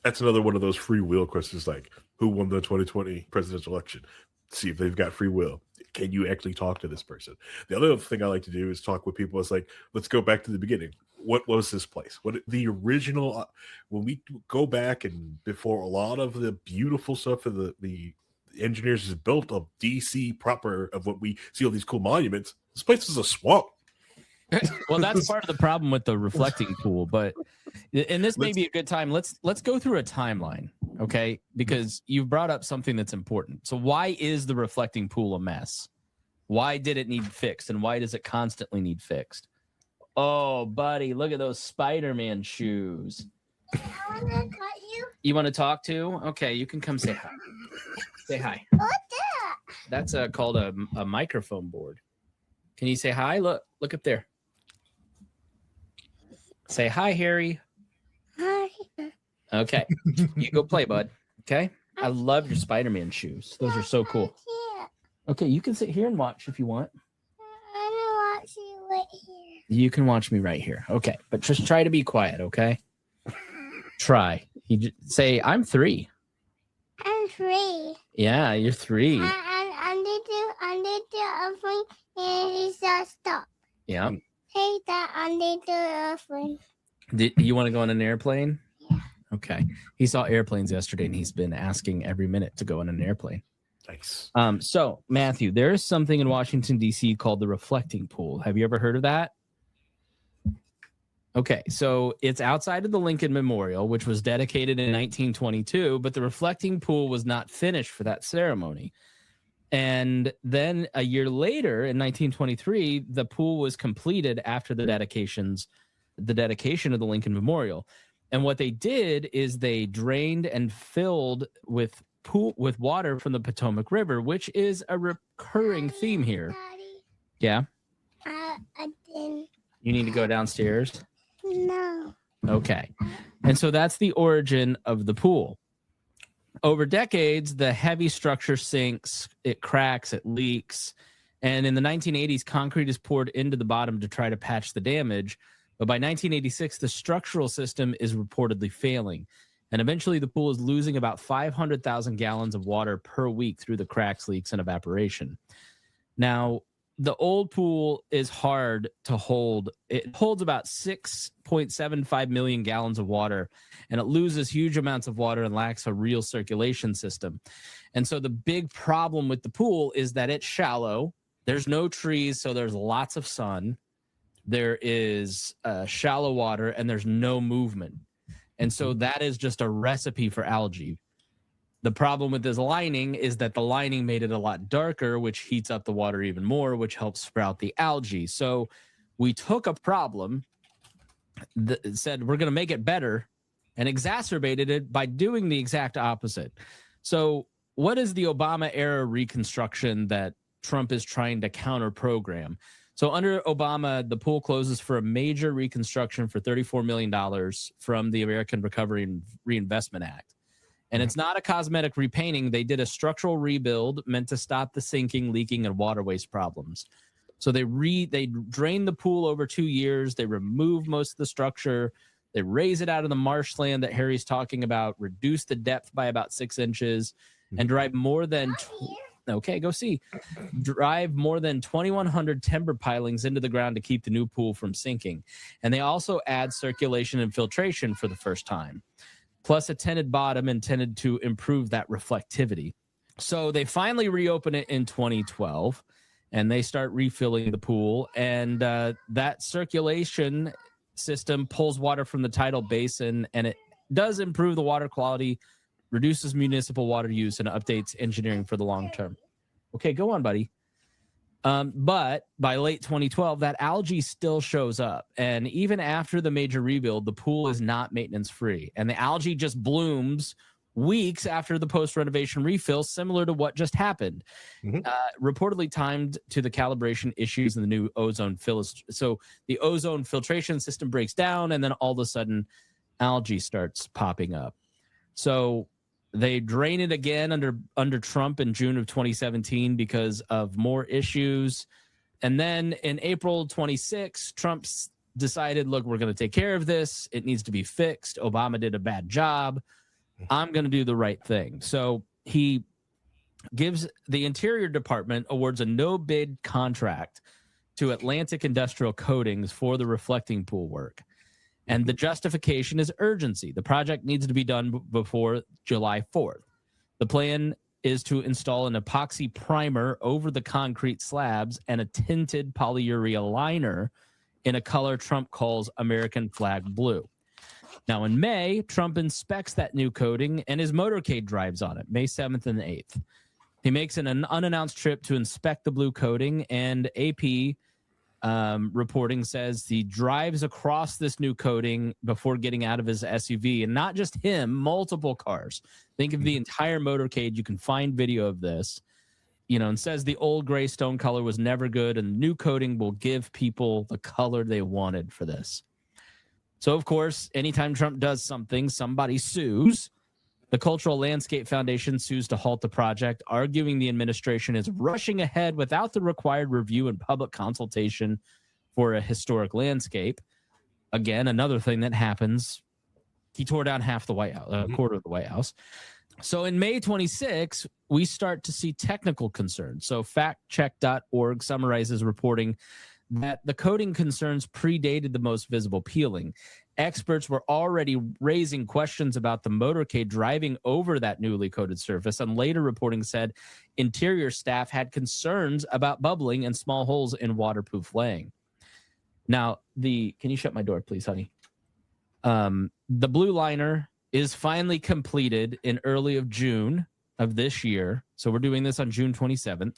That's another one of those free will questions, like who won the 2020 presidential election? See if they've got free will. Can you actually talk to this person? The other thing I like to do is talk with people. It's like, let's go back to the beginning. What was this place? What the original? When we go back and before a lot of the beautiful stuff of the engineers has built of DC proper, of what we see all these cool monuments, this place is a swamp. Well, that's part of the problem with the reflecting pool, but and this may be a good time. Let's go through a timeline, okay? Because you've brought up something that's important. So why is the reflecting pool a mess? Why did it need fixed, and why does it constantly need fixed? Oh, buddy, look at those Spider-Man shoes. I want to cut you. You want to talk to? Okay, you can come say hi. Say hi. What's that? That's called a microphone board. Can you say hi? Look up there. Say hi, Harry. Hi. Okay. You go play, bud. Okay. I love your Spider-Man shoes. Those are so cool. Okay, you can sit here and watch if you want. I want to watch you right here. You can watch me right here. Okay. But just try to be quiet, okay? Try. You just say, I'm 3. I'm 3. Yeah, you're 3. I need to open and he said stop. Yeah. Hey, Dad, I need to open. Do you want to go on an airplane? Yeah. Okay. He saw airplanes yesterday, and he's been asking every minute to go on an airplane. Nice. So, Matthew, there is something in Washington, D.C. called the reflecting pool. Have you ever heard of that? Okay, so it's outside of the Lincoln Memorial, which was dedicated in 1922, but the reflecting pool was not finished for that ceremony. And then a year later, in 1923, the pool was completed after the dedication of the Lincoln Memorial. And what they did is they drained and filled with water from the Potomac River, which is a recurring theme here. Daddy, Yeah? I didn't. You need to go downstairs? No. Okay. And so that's the origin of the pool. Over decades, the heavy structure sinks, it cracks, it leaks. And in the 1980s, concrete is poured into the bottom to try to patch the damage. But by 1986, the structural system is reportedly failing. And eventually, the pool is losing about 500,000 gallons of water per week through the cracks, leaks, and evaporation. Now, the old pool is hard to hold. It holds about 6.75 million gallons of water, and it loses huge amounts of water and lacks a real circulation system. And so the big problem with the pool is that it's shallow. There's no trees, so there's lots of sun. There is shallow water, and there's no movement. And so that is just a recipe for algae. The problem with this lining is that the lining made it a lot darker, which heats up the water even more, which helps sprout the algae. So we took a problem that said we're going to make it better and exacerbated it by doing the exact opposite. So what is the Obama era reconstruction that Trump is trying to counter program? So under Obama, the pool closes for a major reconstruction for $34 million from the American Recovery and Reinvestment Act. And it's not a cosmetic repainting. They did a structural rebuild meant to stop the sinking, leaking, and water waste problems. So they drained the pool over 2 years. They removed most of the structure. They raise it out of the marshland that Harry's talking about, reduce the depth by about 6 inches, and drive more than... Drive more than 2,100 timber pilings into the ground to keep the new pool from sinking. And they also add circulation and filtration for the first time, plus a tinted bottom intended to improve that reflectivity. So they finally reopen it in 2012, and they start refilling the pool. And that circulation system pulls water from the tidal basin, and it does improve the water quality, reduces municipal water use, and updates engineering for the long term. Okay, go on, buddy. But by late 2012, that algae still shows up. And even after the major rebuild, the pool is not maintenance free. And the algae just blooms weeks after the post-renovation refill, similar to what just happened. Reportedly timed to the calibration issues in the new ozone filter. So the ozone filtration system breaks down, and then all of a sudden, algae starts popping up. So they drain it again under Trump in June of 2017 because of more issues. And then in April 26, Trump decided, look, we're going to take care of this. It needs to be fixed. Obama did a bad job. I'm going to do the right thing. So he gives the Interior Department awards a no-bid contract to Atlantic Industrial Coatings for the reflecting pool work. And the justification is urgency. The project needs to be done before July 4th. The plan is to install an epoxy primer over the concrete slabs and a tinted polyurea liner in a color Trump calls American flag blue. Now, in May, Trump inspects that new coating, and his motorcade drives on it, May 7th and 8th. He makes an unannounced trip to inspect the blue coating, and AP reporting says he drives across this new coating before getting out of his SUV. And not just him, multiple cars. Think of the entire motorcade. You can find video of this. And says the old gray stone color was never good, and the new coating will give people the color they wanted for this. So, of course, anytime Trump does something, somebody sues. The Cultural Landscape Foundation sues to halt the project, arguing the administration is rushing ahead without the required review and public consultation for a historic landscape. Again, another thing that happens. He tore down half the White House, a quarter of the White House. So in May 26, we start to see technical concerns. So factcheck.org summarizes reporting that the coating concerns predated the most visible peeling. Experts were already raising questions about the motorcade driving over that newly coated surface, and later reporting said interior staff had concerns about bubbling and small holes in waterproof laying. Now, can you shut my door, please, honey? The blue liner is finally completed in early of June of this year. So we're doing this on June 27th.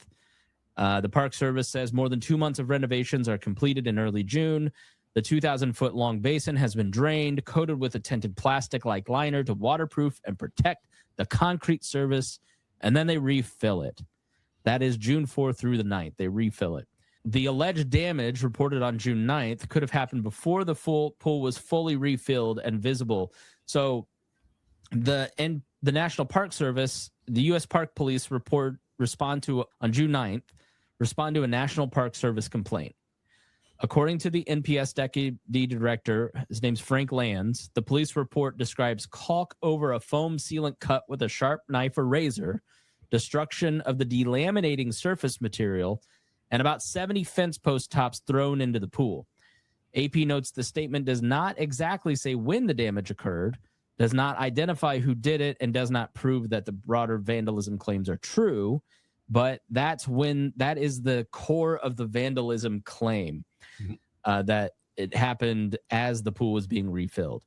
The Park Service says more than 2 months of renovations are completed in early June. The 2,000-foot long basin has been drained, coated with a tinted plastic-like liner to waterproof and protect the concrete surface, and then they refill it. That is June 4th through the 9th. They refill it. The alleged damage reported on June 9th could have happened before the full pool was fully refilled and visible. So The National Park Service, the U.S. Park Police respond to on June 9th, respond to a National Park Service complaint. According to the NPS Deputy Director, his name's Frank Lands, the police report describes caulk over a foam sealant cut with a sharp knife or razor, destruction of the delaminating surface material, and about 70 fence post tops thrown into the pool. AP notes the statement does not exactly say when the damage occurred, does not identify who did it, and does not prove that the broader vandalism claims are true, but that is the core of the vandalism claim, that it happened as the pool was being refilled.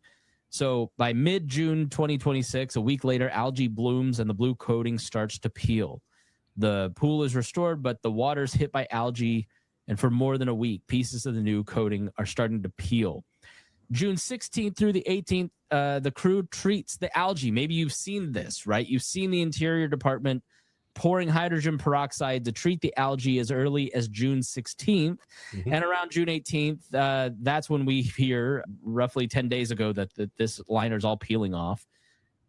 So by mid-June 2026, a week later, algae blooms and the blue coating starts to peel. The pool is restored, but the water's hit by algae, and for more than a week, pieces of the new coating are starting to peel. June 16th through the 18th, the crew treats the algae. Maybe you've seen this, right? You've seen the Interior Department pouring hydrogen peroxide to treat the algae as early as June 16th. And around June 18th, that's when we hear, roughly 10 days ago, that this liner's all peeling off.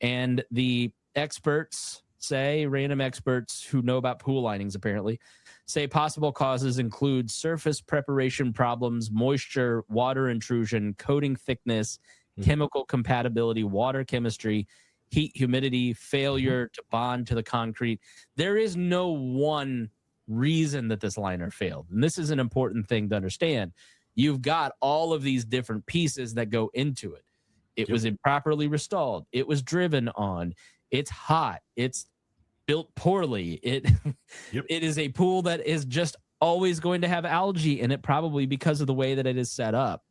And the experts say, random experts who know about pool linings apparently, say possible causes include surface preparation problems, moisture, water intrusion, coating thickness, chemical compatibility, water chemistry, heat, humidity, failure to bond to the concrete. There is no one reason that this liner failed. And this is an important thing to understand. You've got all of these different pieces that go into it. It was improperly restalled. It was driven on. It's hot. It's built poorly. It is a pool that is just always going to have algae in it, probably because of the way that it is set up.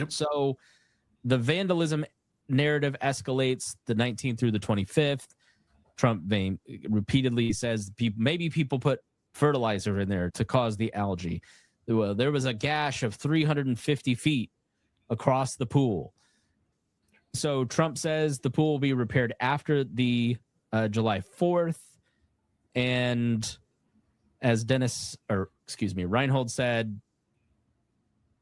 So the vandalism narrative escalates the 19th through the 25th. Trump repeatedly says maybe people put fertilizer in there to cause the algae. Well, there was a gash of 350 feet across the pool. So Trump says the pool will be repaired after the July 4th. And as Rhinehold said,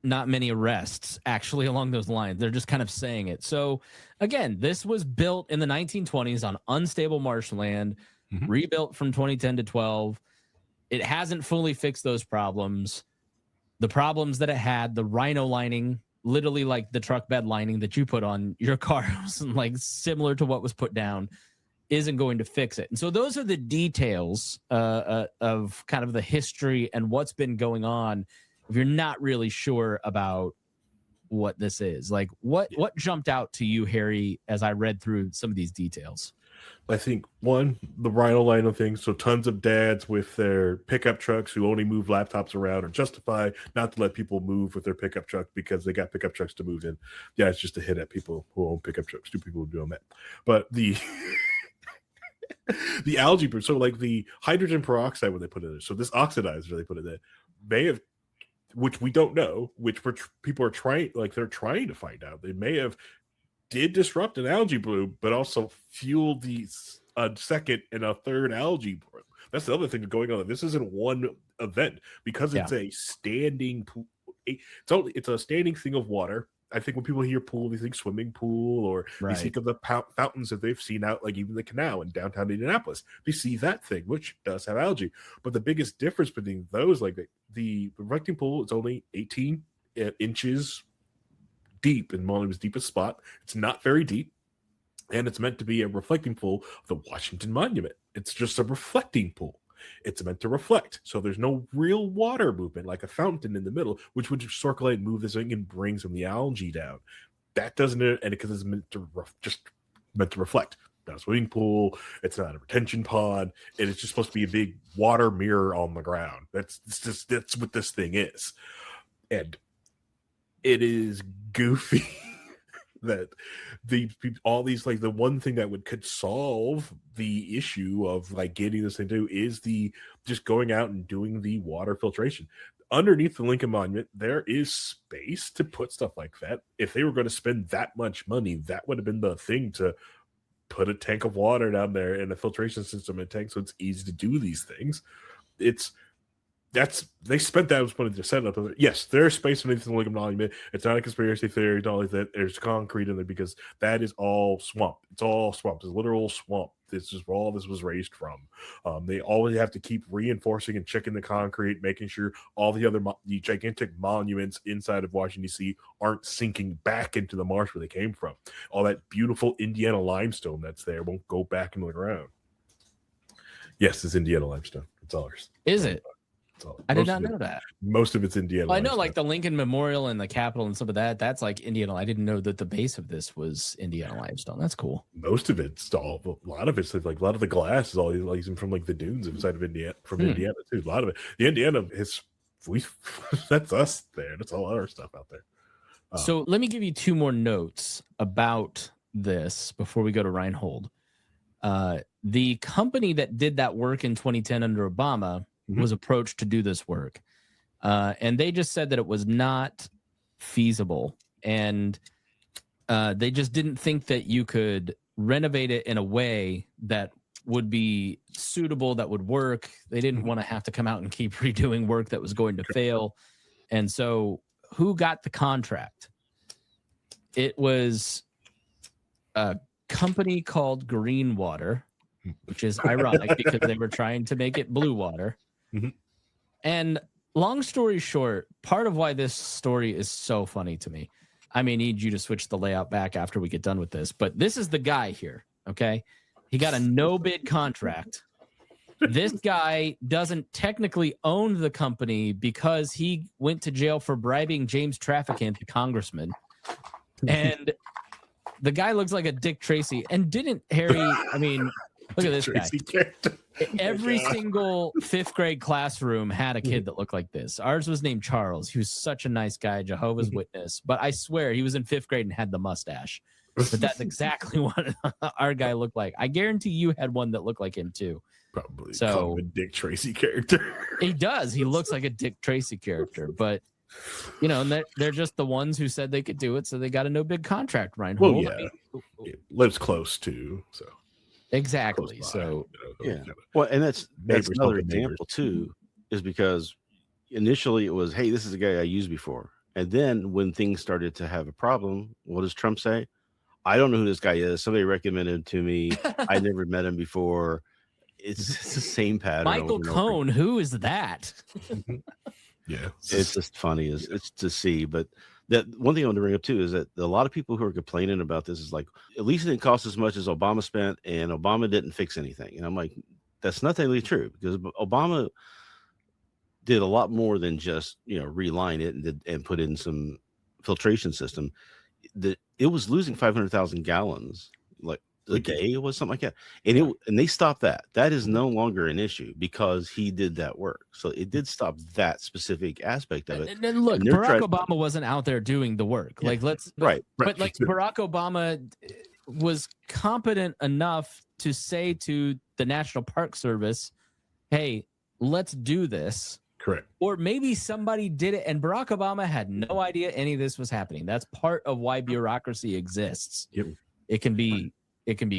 not many arrests actually along those lines. They're just kind of saying it. So again, this was built in the 1920s on unstable marshland, rebuilt from 2010 to 12. It hasn't fully fixed those problems. The problems that it had, the rhino lining, literally like the truck bed lining that you put on your car, like similar to what was put down, isn't going to fix it. And so those are the details of kind of the history and what's been going on. If you're not really sure about what this is, like what jumped out to you, Harry, as I read through some of these details? I think one, the rhino line of things. So tons of dads with their pickup trucks who only move laptops around or justify not to let people move with their pickup truck because they got pickup trucks to move in. Yeah, it's just a hit at people who own pickup trucks. Two people who do that. But the the algae, so like the hydrogen peroxide when they put it in there, so this oxidizer they put in there may have, which we don't know, which people are trying, like they're trying to find out. They may have did disrupt an algae bloom, but also fueled a second and a third algae bloom. That's the other thing going on. This isn't one event because it's a standing pool. It's a standing thing of water. I think when people hear pool, they think swimming pool, or they think of the fountains that they've seen out, like even the canal in downtown Indianapolis. They see that thing, which does have algae. But the biggest difference between those, like the reflecting pool, is only 18 inches deep in Molly's deepest spot. It's not very deep, and it's meant to be a reflecting pool of the Washington Monument. It's just a reflecting pool. It's meant to reflect, so there's no real water movement like a fountain in the middle, which would circulate and move this thing and bring some of the algae down. That doesn't, and because it's meant to reflect. Not a swimming pool. It's not a retention pond. And it's just supposed to be a big water mirror on the ground. That's what this thing is, and it is goofy. That all these, like, the one thing that could solve the issue of like getting this thing to do is the just going out and doing the water filtration underneath the Lincoln Monument. There is space to put stuff like that. If they were going to spend that much money, that would have been the thing, to put a tank of water down there and a filtration system and tank, so it's easy to do these things. they spent that was money to set up. Yes, there's space beneath the Lincoln Monument. It's not a conspiracy theory. Not like that. There's concrete in there because that is all swamp. It's all swamp. It's literal swamp. This is where all this was raised from. They always have to keep reinforcing and checking the concrete, making sure all the other the gigantic monuments inside of Washington D.C. aren't sinking back into the marsh where they came from. All that beautiful Indiana limestone that's there won't go back into the ground. Yes, it's Indiana limestone. It's ours. Is it? I did not know that. Most of it's Indiana. Well, I know, like the Lincoln Memorial and the Capitol and some of that. That's like Indiana. I didn't know that the base of this was Indiana limestone. That's cool. Most of it's a lot of it's like a lot of the glass is all like from like the dunes inside of Indiana, Indiana too. A lot of it. The Indiana is that's us there. That's all our stuff out there. So let me give you two more notes about this before we go to Rhinehold. The company that did that work in 2010 under Obama was approached to do this work. And they just said that it was not feasible. And they just didn't think that you could renovate it in a way that would be suitable, that would work. They didn't want to have to come out and keep redoing work that was going to fail. And so who got the contract? It was a company called Green Water, which is ironic because they were trying to make it blue water. And long story short, part of why this story is so funny to me, I may need you to switch the layout back after we get done with this, but this is the guy here, okay? He got a no-bid contract. This guy doesn't technically own the company because he went to jail for bribing James Traficant, the congressman. And the guy looks like a Dick Tracy. And didn't Harry, I mean, look at this guy. Every single fifth grade classroom had a kid that looked like this. Ours was named Charles. He was such a nice guy, Jehovah's Witness. But I swear he was in fifth grade and had the mustache. But that's exactly what our guy looked like. I guarantee you had one that looked like him too. Probably. So a Dick Tracy character. He does. He looks like a Dick Tracy character. But, you know, they're just the ones who said they could do it. So they got a no big contract, Rhinehold. Well, yeah. It lives close to, so. Exactly. So yeah. Well, and that's another example too, is because initially it was, hey, this is a guy I used before. And then when things started to have a problem, what does Trump say? I don't know who this guy is. Somebody recommended him to me. I never met him before. It's the same pattern. Michael Cohen, who is that? Yeah. It's just funny. It's to see. But that one thing I want to bring up too is that a lot of people who are complaining about this is like, at least it didn't cost as much as Obama spent, and Obama didn't fix anything. And I'm like, that's not really true, because Obama did a lot more than just, you know, reline it and put in some filtration system. It was losing 500,000 gallons like a day. It was something like that, and they stopped that. That is no longer an issue because he did that work. So it did stop that specific aspect of it. And look, Barack Obama wasn't out there doing the work. Yeah. Like but like Barack Obama was competent enough to say to the National Park Service, "Hey, let's do this." Correct. Or maybe somebody did it and Barack Obama had no idea any of this was happening. That's part of why bureaucracy exists. Yep. It can be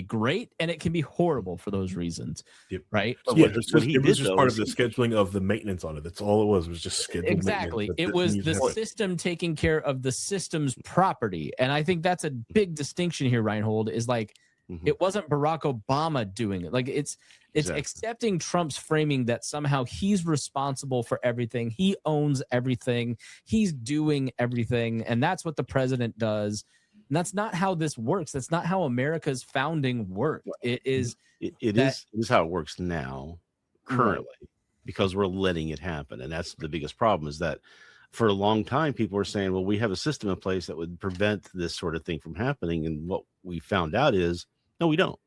great and it can be horrible for those reasons. Yep. Right? Yeah, it was just part of the scheduling of the maintenance on it. That's all it was just scheduled. Exactly. It was the system taking care of the system's property. And I think that's a big distinction here, Rhinehold, is like, it wasn't Barack Obama doing it. Like it's accepting Trump's framing that somehow he's responsible for everything. He owns everything. He's doing everything. And that's what the president does. And that's not how this works. That's not how America's founding worked. It is how it works now, currently, because we're letting it happen. And that's the biggest problem, is that for a long time, people were saying, well, we have a system in place that would prevent this sort of thing from happening. And what we found out is, no, we don't.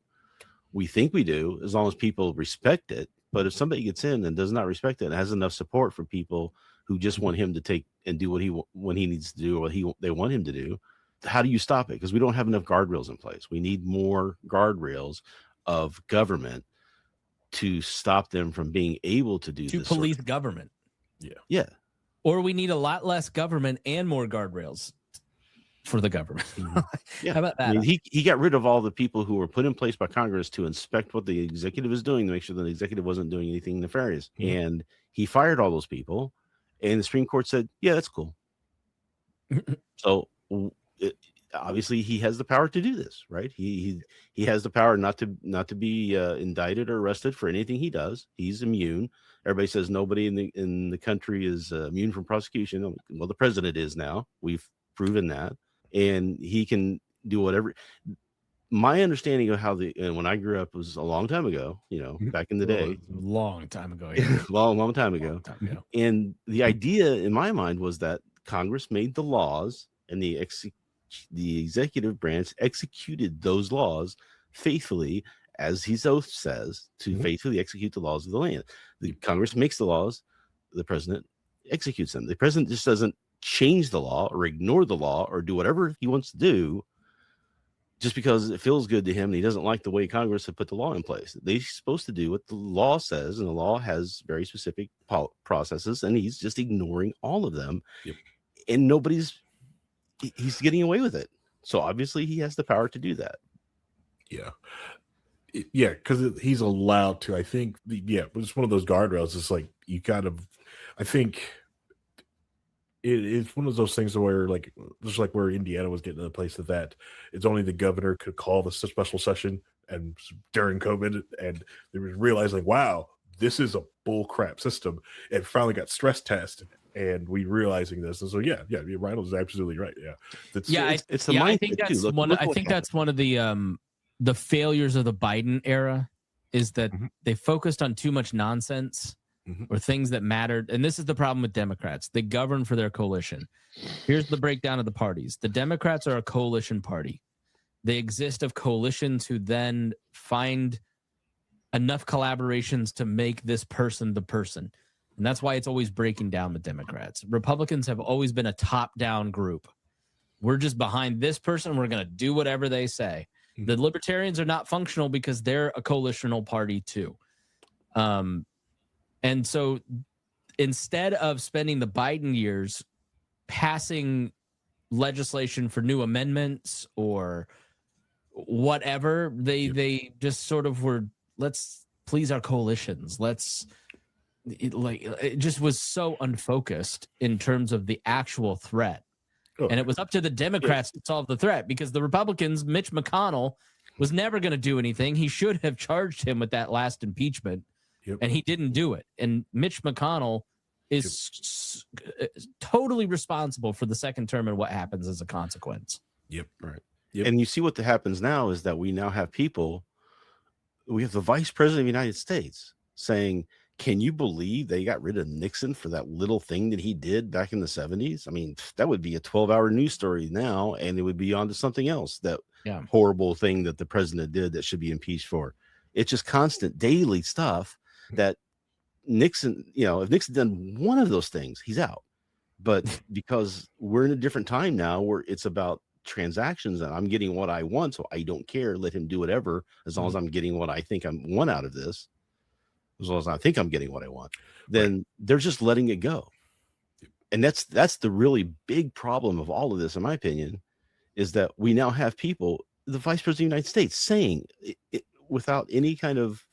We think we do, as long as people respect it. But if somebody gets in and does not respect it and has enough support from people who just want him to take and do what he needs to do, or what they want him to do, how do you stop it? Because we don't have enough guardrails in place. We need more guardrails of government to stop them from being able to do to this police government. Yeah. Or we need a lot less government and more guardrails. for the government. Yeah. How about that? I mean, he got rid of all the people who were put in place by Congress to inspect what the executive is doing to make sure that the executive wasn't doing anything nefarious. And he fired all those people, and the Supreme Court said, yeah, that's cool. So obviously he has the power to do this, right? He has the power not to be indicted or arrested for anything he does. He's immune. Everybody says nobody in the country is immune from prosecution. Well, the president is now. We've proven that, and he can do whatever. My understanding of how when I grew up was a long time ago, back in the day, long time ago, long time ago. And the idea in my mind was that Congress made the laws, and the executive branch executed those laws faithfully, as his oath says, to faithfully execute the laws of the land. The Congress makes the laws, the president executes them. The president just doesn't change the law or ignore the law or do whatever he wants to do just because it feels good to him and he doesn't like the way Congress had put the law in place. They're supposed to do what the law says, and the law has very specific processes, and he's just ignoring all of them. And he's getting away with it. So obviously he has the power to do that. Yeah, because he's allowed to. I think, it's one of those guardrails. It's like you gotta. I think it's one of those things where, like, just like where Indiana was getting to the place that it's only the governor could call the special session, and during COVID, and they were realizing, wow, this is a bull crap system, and finally got stress tested. And we realizing this, and so Rhinehold is absolutely right. It's the mindset I think that's too. I think that's one of the failures of the Biden era is that they focused on too much nonsense or things that mattered. And this is the problem with Democrats. They govern for their coalition. Here's the breakdown of the parties. The Democrats are a coalition party. They exist of coalitions who then find enough collaborations to make this person the person. And that's why it's always breaking down with Democrats. Republicans have always been a top-down group. We're just behind this person. We're going to do whatever they say. The Libertarians are not functional because they're a coalitional party too. And so instead of spending the Biden years passing legislation for new amendments or whatever, they just sort of were, let's please our coalitions. It just was so unfocused in terms of the actual threat. And it was up to the Democrats to solve the threat, because the Republicans, Mitch McConnell, was never going to do anything. He should have charged him with that last impeachment, and he didn't do it. And Mitch McConnell is totally responsible for the second term and what happens as a consequence. And you see what happens now is that we now have people, we have the vice president of the United States saying, can you believe they got rid of Nixon for that little thing that he did back in the 70s? I mean, that would be a 12-hour news story now, and it would be on to something else, that horrible thing that the president did that should be impeached for. It's just constant daily stuff that Nixon, if Nixon done one of those things, he's out. But because we're in a different time now where it's about transactions and I'm getting what I want, so I don't care, let him do whatever, as long as I'm getting what I think I want out of this. As long as I think I'm getting what I want, then they're just letting it go. And that's the really big problem of all of this, in my opinion, is that we now have people, the vice president of the United States, saying it without any kind of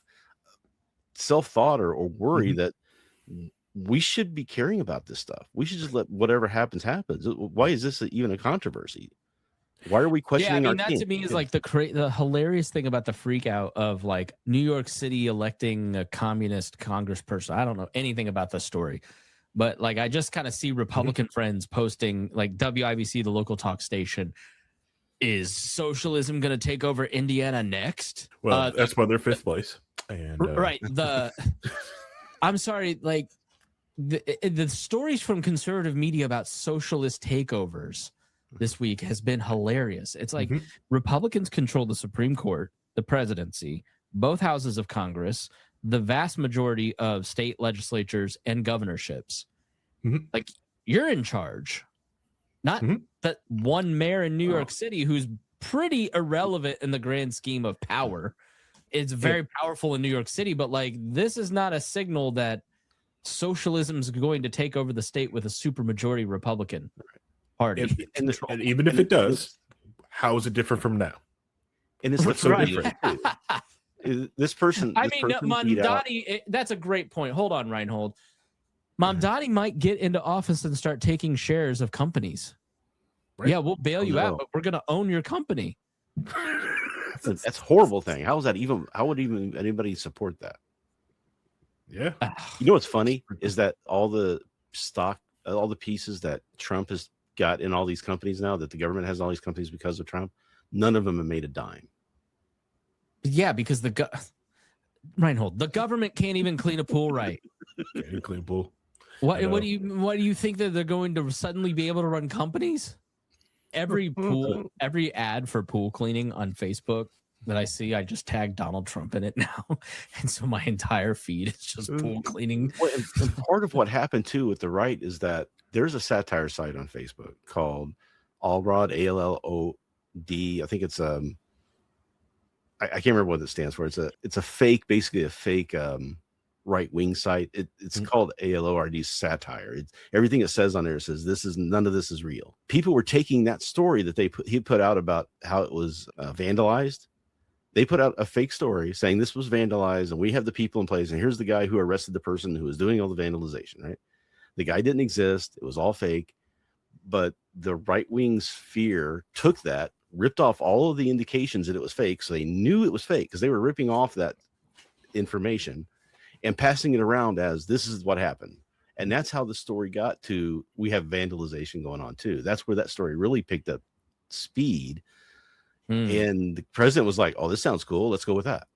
self-thought or worry that we should be caring about this stuff. We should just let whatever happens. Why is this even a controversy? Why are we questioning? Yeah, I mean, that to me is like the hilarious thing about the freak out of like New York City electing a communist congressperson. I don't know anything about the story, but like I just kind of see Republican friends posting like WIBC, the local talk station. Is socialism going to take over Indiana next? Well, that's why they're fifth place. And right. I'm sorry, like the stories from conservative media about socialist takeovers this week has been hilarious. It's like Republicans control the Supreme Court, the presidency, both houses of Congress, the vast majority of state legislatures and governorships. Like you're in charge, not that one mayor in New York City who's pretty irrelevant in the grand scheme of power. It's very powerful in New York City, but like this is not a signal that socialism is going to take over the state with a supermajority Republican. party. And even if it does, how is it different from now? And it's What's so Right. different? This person. I this mean, person beat out- Mamdani, that's a great point. Hold on, Rhinehold. Mamdani might get into office and start taking shares of companies. Right. Yeah, we'll bail you out, no. but we're going to own your company. That's a horrible thing. How is that even? How would even anybody support that? Yeah. You know what's funny is that all the stock, all the pieces that Trump has got in all these companies now, that the government has all these companies because of Trump, none of them have made a dime. Yeah, because Rhinehold, the government can't even clean a pool right. Clean pool. What do you think that they're going to suddenly be able to run companies? Every ad for pool cleaning on Facebook that I see, I just tag Donald Trump in it now. And so my entire feed is just pool cleaning. Well, and part of what happened too with the right is that there's a satire site on Facebook called Allrod, ALLOD. I think it's I can't remember what it stands for. It's a fake, basically a fake right-wing site. It's called ALORD satire. Everything it says on there says none of this is real. People were taking that story that he put out about how it was vandalized. They put out a fake story saying this was vandalized and we have the people in place. And here's the guy who arrested the person who was doing all the vandalization, right? The guy didn't exist. It was all fake. But the right-wing sphere took that, ripped off all of the indications that it was fake. So they knew it was fake because they were ripping off that information and passing it around as this is what happened. And that's how the story got to, we have vandalization going on too. That's where that story really picked up speed. And the president was like, oh, this sounds cool. Let's go with that.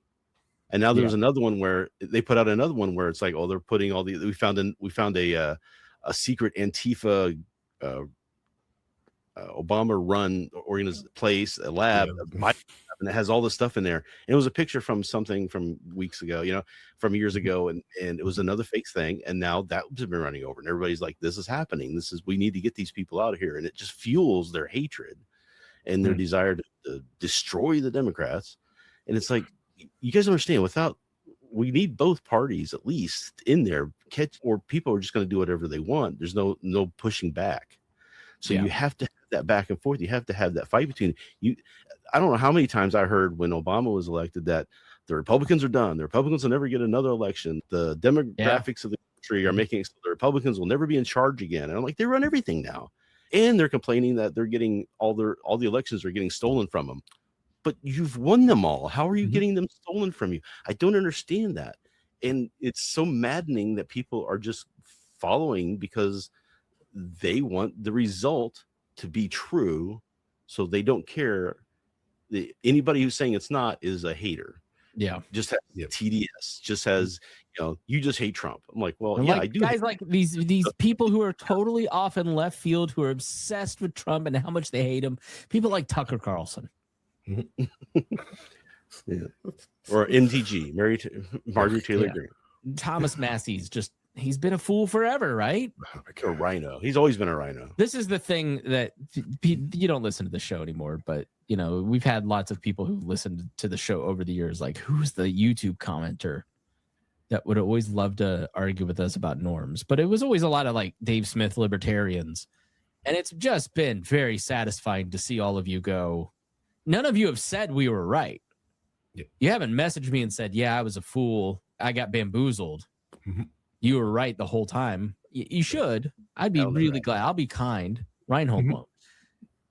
And now there's another one where they put out another one where it's like, oh, they're putting all we found a secret Antifa Obama run organized place, a lab, and it has all this stuff in there. And it was a picture from something from weeks ago, from years ago. And it was another fake thing. And now that's been running over and everybody's like, this is happening. We need to get these people out of here. And it just fuels their hatred and their desire to destroy the Democrats. And it's like, you guys understand, we need both parties at least in there, or people are just going to do whatever they want. There's no pushing back. So you have to have that back and forth. You have to have that fight between you. I don't know how many times I heard when Obama was elected that the Republicans are done. The Republicans will never get another election. The demographics of the country are making it so the Republicans will never be in charge again. And I'm like, they run everything now. And they're complaining that they're getting all the elections are getting stolen from them. But you've won them all. How are you getting them stolen from you? I don't understand that. And it's so maddening that people are just following because they want the result to be true. So they don't care. Anybody who's saying it's not is a hater. Yeah. Just has TDS, just has, you just hate Trump. I'm like, well, And I do. Guys like these people who are totally off in left field, who are obsessed with Trump and how much they hate him. People like Tucker Carlson. Or MTG, Marjorie Taylor Greene. Thomas Massey's he's been a fool forever, right? Or Rhino. He's always been a Rhino. This is the thing that you don't listen to the show anymore, but we've had lots of people who listened to the show over the years. Like, who's the YouTube commenter that would always love to argue with us about norms? But it was always a lot of like Dave Smith libertarians. And it's just been very satisfying to see all of you go, none of you have said we were right. Yeah. You haven't messaged me and said, yeah, I was a fool. I got bamboozled. You were right the whole time. You should. I'd be really glad. I'll be kind. Rhinehold won't.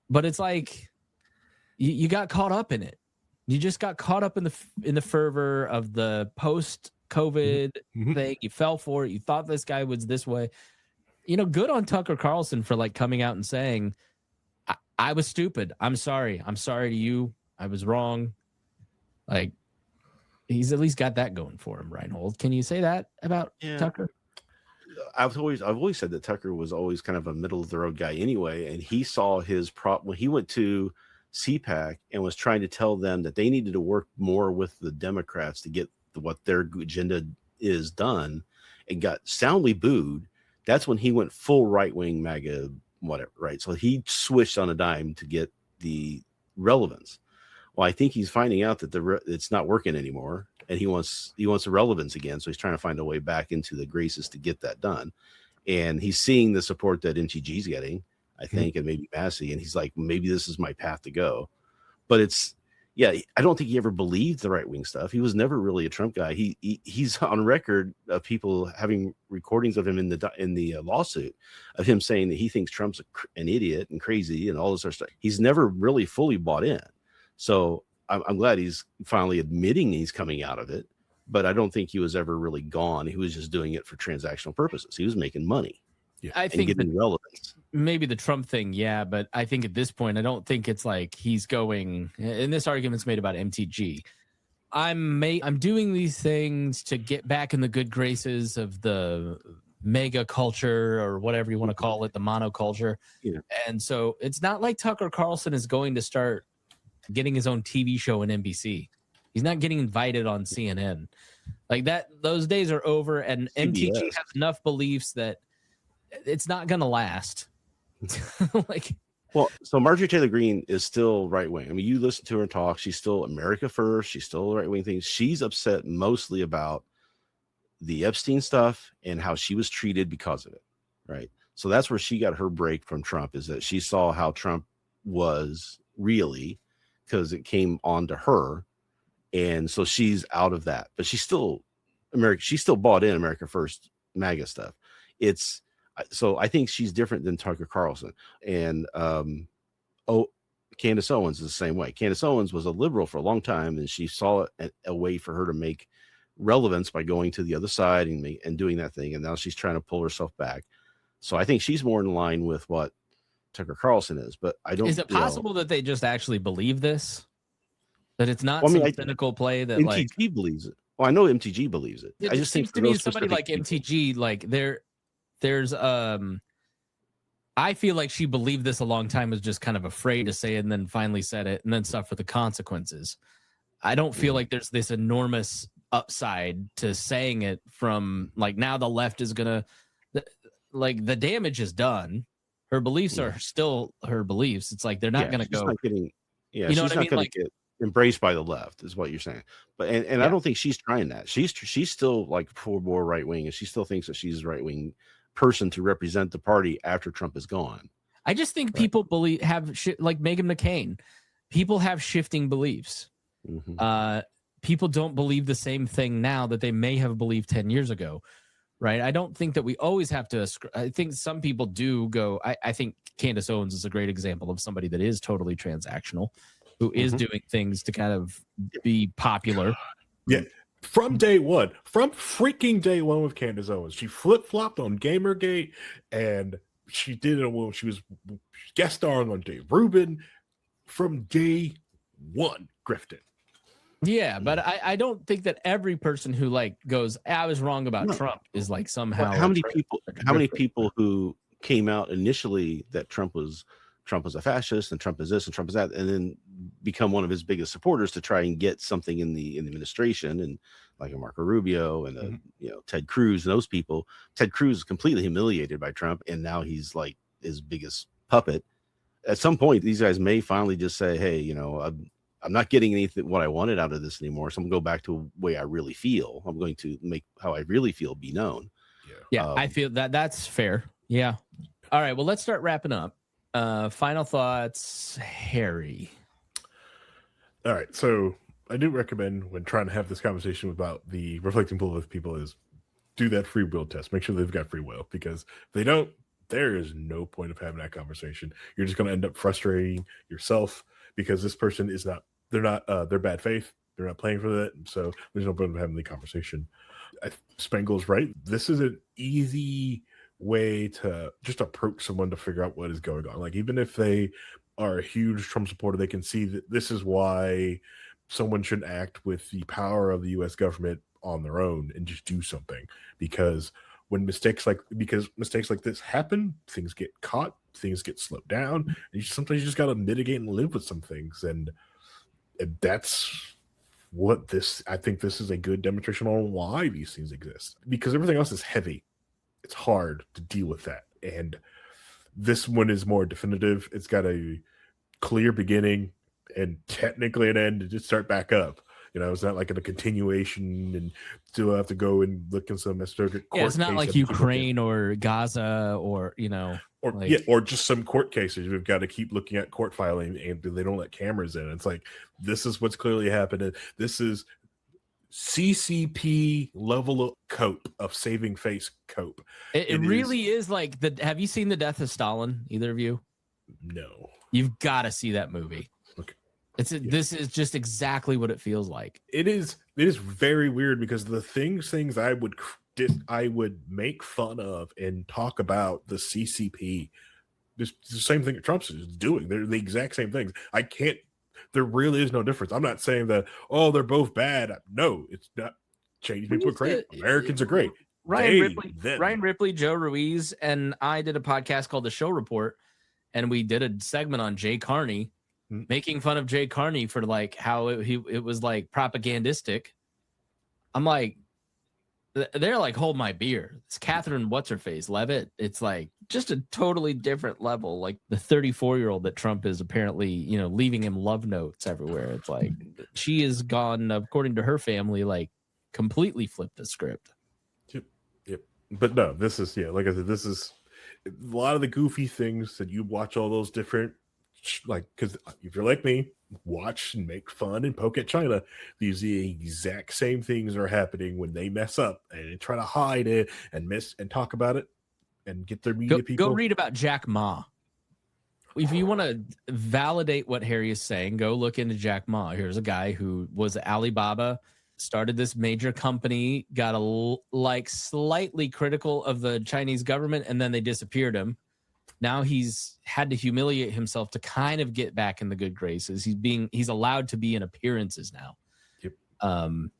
But it's like you got caught up in it. You just got caught up in the fervor of the post-COVID thing. You fell for it. You thought this guy was this way. Good on Tucker Carlson for like coming out and saying, I was stupid. I'm sorry. I'm sorry to you. I was wrong. Like, he's at least got that going for him, Rhinehold. Can you say that about Tucker? I've always said that Tucker was always kind of a middle of the road guy anyway, and he saw his problem when he went to CPAC and was trying to tell them that they needed to work more with the Democrats to get what their agenda is done, and got soundly booed. That's when he went full right-wing MAGA, whatever, right? So he switched on a dime to get the relevance. Well, I think he's finding out that it's not working anymore, and he wants the relevance again. So he's trying to find a way back into the graces to get that done. And he's seeing the support that MTG is getting. I think, and maybe Massey. And he's like, maybe this is my path to go. But I don't think he ever believed the right wing stuff. He was never really a Trump guy. He's on record of people having recordings of him in the lawsuit of him saying that he thinks Trump's an idiot and crazy and all this other stuff. He's never really fully bought in. So I'm glad he's finally admitting he's coming out of it. But I don't think he was ever really gone. He was just doing it for transactional purposes. He was making money. Yeah. I think getting relevance. Maybe the Trump thing, yeah, but I think at this point, I don't think it's like he's going. And this argument's made about MTG. I'm doing these things to get back in the good graces of the mega culture or whatever you want to call it, the monoculture. Yeah. And so it's not like Tucker Carlson is going to start getting his own TV show in NBC. He's not getting invited on CNN like that. Those days are over, and CBS. MTG has enough beliefs that it's not going to last. So Marjorie Taylor Greene is still right wing. I mean, you listen to her talk. She's still America first. She's still right wing things. She's upset mostly about the Epstein stuff and how she was treated because of it. Right. So that's where she got her break from Trump, is that she saw how Trump was really, because it came on to her. And so she's out of that, but she's still America. She's still bought in America First MAGA stuff. So I think she's different than Tucker Carlson. And Candace Owens is the same way. Candace Owens was a liberal for a long time, and she saw a way for her to make relevance by going to the other side and doing that thing. And now she's trying to pull herself back. So I think she's more in line with what Tucker Carlson is. But I don't. Is it possible that they just actually believe this? That it's not cynical play that MTG believes it. Well, I know MTG believes it. I just seems think to me somebody like MTG, like there's I feel like she believed this a long time, was just kind of afraid to say it, and then finally said it, and then suffer the consequences. I don't feel like there's this enormous upside to saying it from like now the left is gonna like the damage is done. Her beliefs are still her beliefs. It's like they're not gonna go. You know she's what I mean? Like, get embraced by the left is what you're saying. But and I don't think she's trying that. She's still like more right wing, and she still thinks that she's a right wing person to represent the party after Trump is gone. I just think people have like Meghan McCain. People have shifting beliefs. Mm-hmm. People don't believe the same thing now that they may have believed 10 years ago. Right. I don't think that we always have to. I think some people do go. I think Candace Owens is a great example of somebody that is totally transactional, who is doing things to kind of be popular. Yeah. From day one, from freaking day one with Candace Owens, she flip-flopped on Gamergate, and she did it when she was guest starring on Dave Rubin. From day one, grifted. Yeah, but I don't think that every person who like goes, I was wrong about Trump is like somehow. Well, how many people who came out initially that Trump was a fascist and Trump is this and Trump is that, and then become one of his biggest supporters to try and get something in the administration, and like a Marco Rubio and Ted Cruz and those people. Ted Cruz is completely humiliated by Trump, and now he's like his biggest puppet. At some point, these guys may finally just say, "Hey, I'm not getting anything what I wanted out of this anymore. So I'm going to go back to the way I really feel. I'm going to make how I really feel be known." Yeah, I feel that's fair. Yeah. All right. Well, let's start wrapping up. Final thoughts, Harry. All right. So I do recommend when trying to have this conversation about the reflecting pool with people is do that free will test. Make sure they've got free will, because if they don't, there is no point of having that conversation. You're just going to end up frustrating yourself, because this person is not, they're bad faith. They're not playing for that. And so there's no point of having the conversation. Spangle's right. This is an easy way to just approach someone to figure out what is going on. Like, even if they are a huge Trump supporter, they can see that this is why someone shouldn't act with the power of the U.S. government on their own and just do something. Because when mistakes like this happen, things get caught, things get slowed down, and sometimes you just got to mitigate and live with some things. And that's what I think this is a good demonstration on why these things exist, because everything else is heavy. It's hard to deal with that. And this one is more definitive. It's got a clear beginning and technically an end to just start back up. It's not like a continuation and still have to go and look in some historic court. Yeah, it's not case like that we keep Ukraine or Gaza or or just some court cases. We've got to keep looking at court filing, and they don't let cameras in. It's like, this is what's clearly happening. This is CCP level of cope, of saving face cope. It really is like have you seen The Death of Stalin? Either of you? No. You've got to see that movie. Okay. This is just exactly what it feels like. It is very weird, because the things I would make fun of and talk about the CCP, it's the same thing that Trump's is doing. They're the exact same things. There really is no difference. I'm not saying that, they're both bad. No, it's not. Chinese people are great. Americans are great. Ryan Ripley, Joe Ruiz, and I did a podcast called The Show Report, and we did a segment on Jay Carney, making fun of Jay Carney for like how it was like propagandistic. I'm like, they're like, hold my beer. It's Catherine What's-Her-Face Levitt. It's like just a totally different level. Like the 34-year-old that Trump is apparently, leaving him love notes everywhere. It's like she has gone, according to her family, like completely flipped the script. Yep. But no, this is, like I said, this is a lot of the goofy things that you watch all those different, like, because if you're like me, watch and make fun and poke at China. These the exact same things are happening when they mess up and try to hide it and talk about it and get their media people. Go read about Jack Ma. If you want to validate what Harry is saying, go look into Jack Ma. Here's a guy who was Alibaba, started this major company, got slightly critical of the Chinese government, and then they disappeared him. Now he's had to humiliate himself to kind of get back in the good graces. He's allowed to be in appearances now. Yep.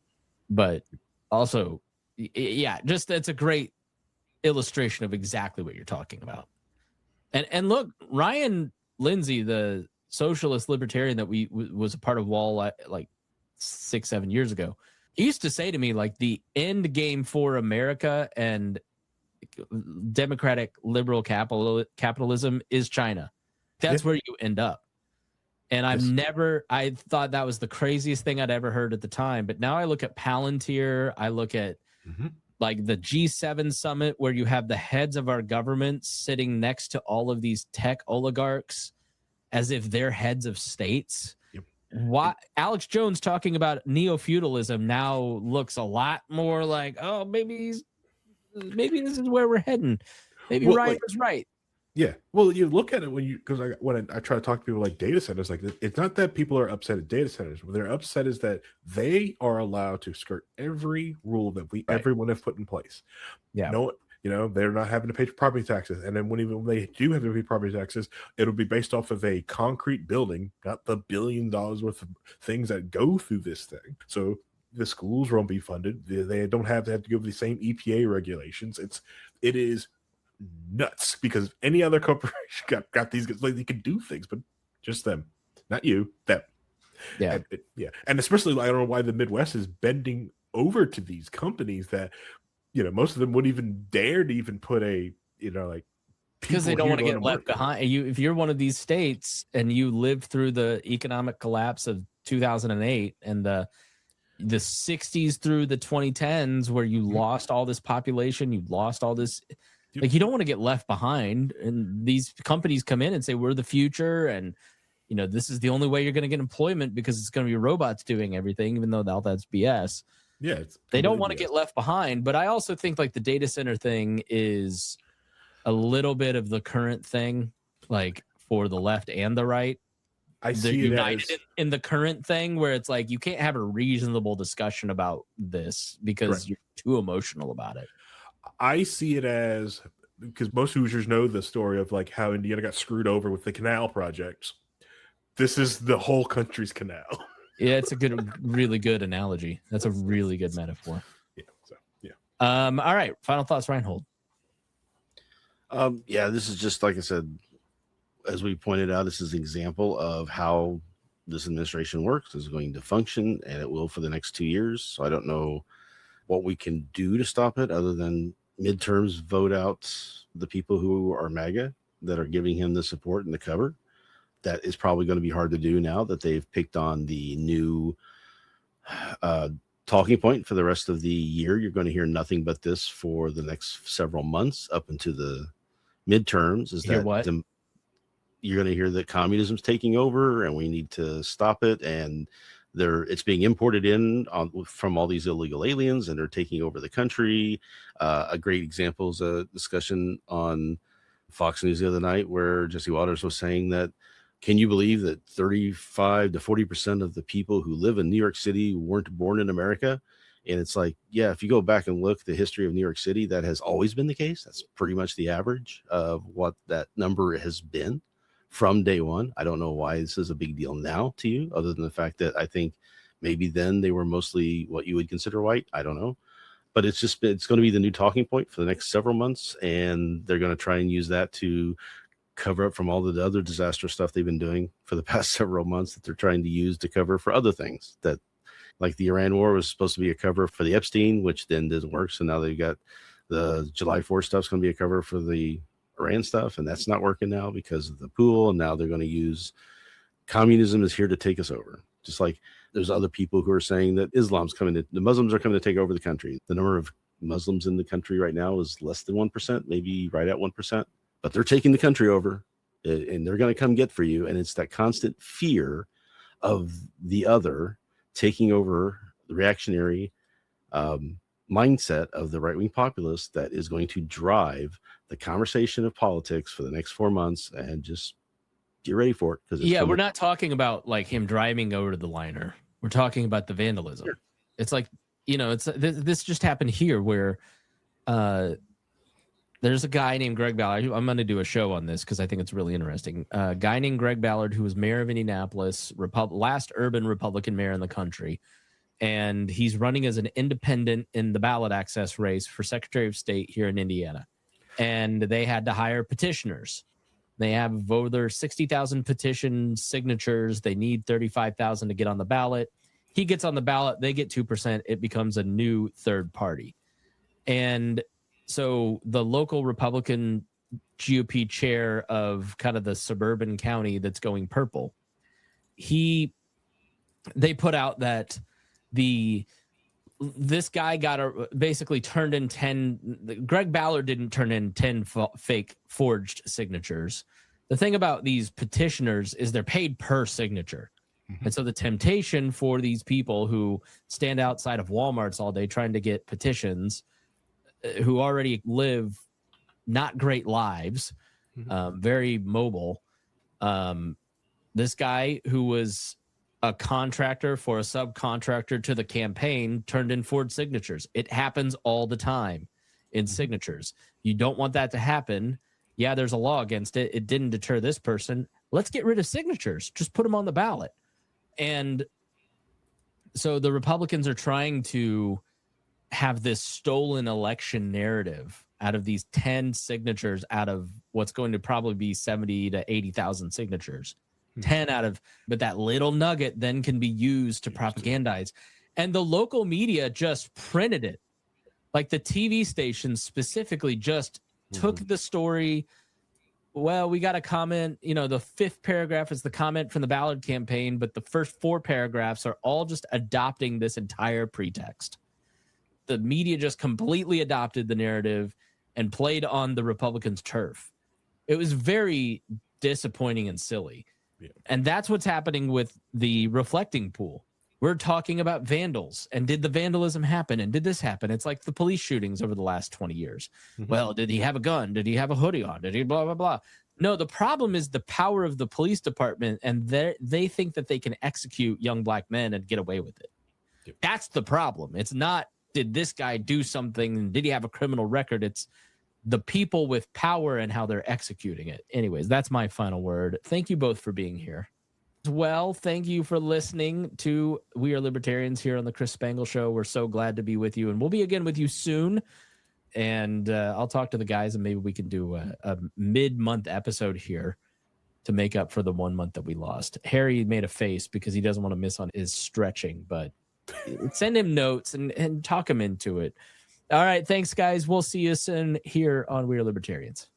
But also, just it's a great illustration of exactly what you're talking about. And look, Ryan Lindsay, the socialist libertarian that was a part of Wall like 6-7 years ago, he used to say to me, like, the end game for America and democratic liberal capitalism is China. That's where you end up. And I thought that was the craziest thing I'd ever heard at the time. But now I look at Palantir, I look at like the G7 summit, where you have the heads of our governments sitting next to all of these tech oligarchs as if they're heads of states. Why Alex Jones talking about neo-feudalism now looks a lot more like, maybe this is where we're heading. Maybe Ryan was right. Yeah. Well, you look at it because when I try to talk to people like data centers, like, it's not that people are upset at data centers. What they're upset is that they are allowed to skirt every rule that everyone have put in place. Yeah. They're not having to pay property taxes. And then when they do have to pay property taxes, it'll be based off of a concrete building, not the $1 billion worth of things that go through this thing. So the schools won't be funded. They don't have to go with the same EPA regulations. It is nuts, because any other corporation got these guys, like, they can do things, but just them, not you, them. Yeah. And especially, I don't know why the Midwest is bending over to these companies that, most of them wouldn't even dare to even put because they don't want to get left behind. If you're one of these states and you lived through the economic collapse of 2008 and the 60s through the 2010s, where you lost all this population, you lost all this, like, you don't want to get left behind. And these companies come in and say, we're the future, and this is the only way you're going to get employment, because it's going to be robots doing everything, even though that's BS. Yeah, they don't want to get left behind. But I also think, like, the data center thing is a little bit of the current thing, like, for the left and the right. They're united in the current thing, where it's like, you can't have a reasonable discussion about this because you're too emotional about it. I see it as, because most Hoosiers know the story of, like, how Indiana got screwed over with the canal projects. This is the whole country's canal. Yeah, it's a really good analogy. That's a really good metaphor. All right, final thoughts, Rhinehold. This is just, like I said, as we pointed out, this is an example of how this administration works, is going to function, and it will for the next 2 years. So I don't know what we can do to stop it, other than midterms vote out the people who are MAGA, that are giving him the support and the cover. That is probably going to be hard to do now that they've picked on the new talking point for the rest of the year. You're going to hear nothing but this for the next several months up into the midterms. Is that what? You're going to hear that communism's taking over and we need to stop it, and it's being imported in from all these illegal aliens, and they're taking over the country. A great example is a discussion on Fox News the other night where Jesse Waters was saying that, can you believe that 35 to 40% of the people who live in New York City weren't born in America? And it's like, yeah, if you go back and look at the history of New York City, that has always been the case. That's pretty much the average of what that number has been from day one. I don't know why this is a big deal now to you, other than the fact that I think maybe then they were mostly what you would consider white. I don't know. But it's going to be the new talking point for the next several months. And they're going to try and use that to cover up from all the other disastrous stuff they've been doing for the past several months that they're trying to use to cover for other things. That, like the Iran war was supposed to be a cover for the Epstein, which then didn't work. So now they've got the July 4th stuff's going to be a cover for the Iran stuff, and that's not working now because of the pool. And now they're going to use communism is here to take us over. Just like there's other people who are saying that Islam's coming to, the Muslims are coming to take over the country. The number of Muslims in the country right now is less than 1%, maybe right at 1%, but they're taking the country over and they're going to come get for you. And it's that constant fear of the other taking over the reactionary mindset of the right-wing populists that is going to drive the conversation of politics for the next 4 months. And just get ready for it. Because we're not talking about like him driving over to the liner. We're talking about the vandalism. Sure. It's like, this just happened here where there's a guy named Greg Ballard. I'm going to do a show on this because I think it's really interesting. A guy named Greg Ballard, who was mayor of Indianapolis, last urban Republican mayor in the country. And he's running as an independent in the ballot access race for Secretary of State here in Indiana. And they had to hire petitioners. They have over 60,000 petition signatures. They need 35,000 to get on the ballot. He gets on the ballot. They get 2%. It becomes a new third party. And so the local Republican GOP chair of kind of the suburban county that's going purple, they put out that this guy basically turned in 10. Greg Ballard didn't turn in 10 fake forged signatures. The thing about these petitioners is they're paid per signature. Mm-hmm. And so the temptation for these people who stand outside of Walmarts all day trying to get petitions, who already live not great lives, very mobile. This guy who was a contractor for a subcontractor to the campaign turned in forged signatures. It happens all the time in signatures. You don't want that to happen. Yeah, there's a law against it. It didn't deter this person. Let's get rid of signatures. Just put them on the ballot. And so the Republicans are trying to have this stolen election narrative out of these 10 signatures out of what's going to probably be 70 to 80,000 signatures. 10 out of, but that little nugget then can be used to propagandize. And the local media just printed it. Like the TV stations specifically just took the story. Well, we got a comment, the fifth paragraph is the comment from the Ballot campaign, but the first 4 paragraphs are all just adopting this entire pretext. The media just completely adopted the narrative and played on the Republicans' turf. It was very disappointing and silly. Yeah. And that's what's happening with the reflecting pool. We're talking about vandals. And did the vandalism happen? And did this happen? It's like the police shootings over the last 20 years. Mm-hmm. Well, did he have a gun? Did he have a hoodie on? Did he blah, blah, blah? No, the problem is the power of the police department. And they think that they can execute young black men and get away with it. Yeah. That's the problem. It's not, did this guy do something? Did he have a criminal record? It's the people with power and how they're executing it. Anyways, that's my final word. Thank you both for being here. Well, thank you for listening to We Are Libertarians here on the Chris Spangle Show. We're so glad to be with you, and we'll be again with you soon. And I'll talk to the guys, and maybe we can do a mid-month episode here to make up for the 1 month that we lost. Harry made a face because he doesn't want to miss on his stretching, but send him notes and talk him into it. All right. Thanks, guys. We'll see you soon here on We Are Libertarians.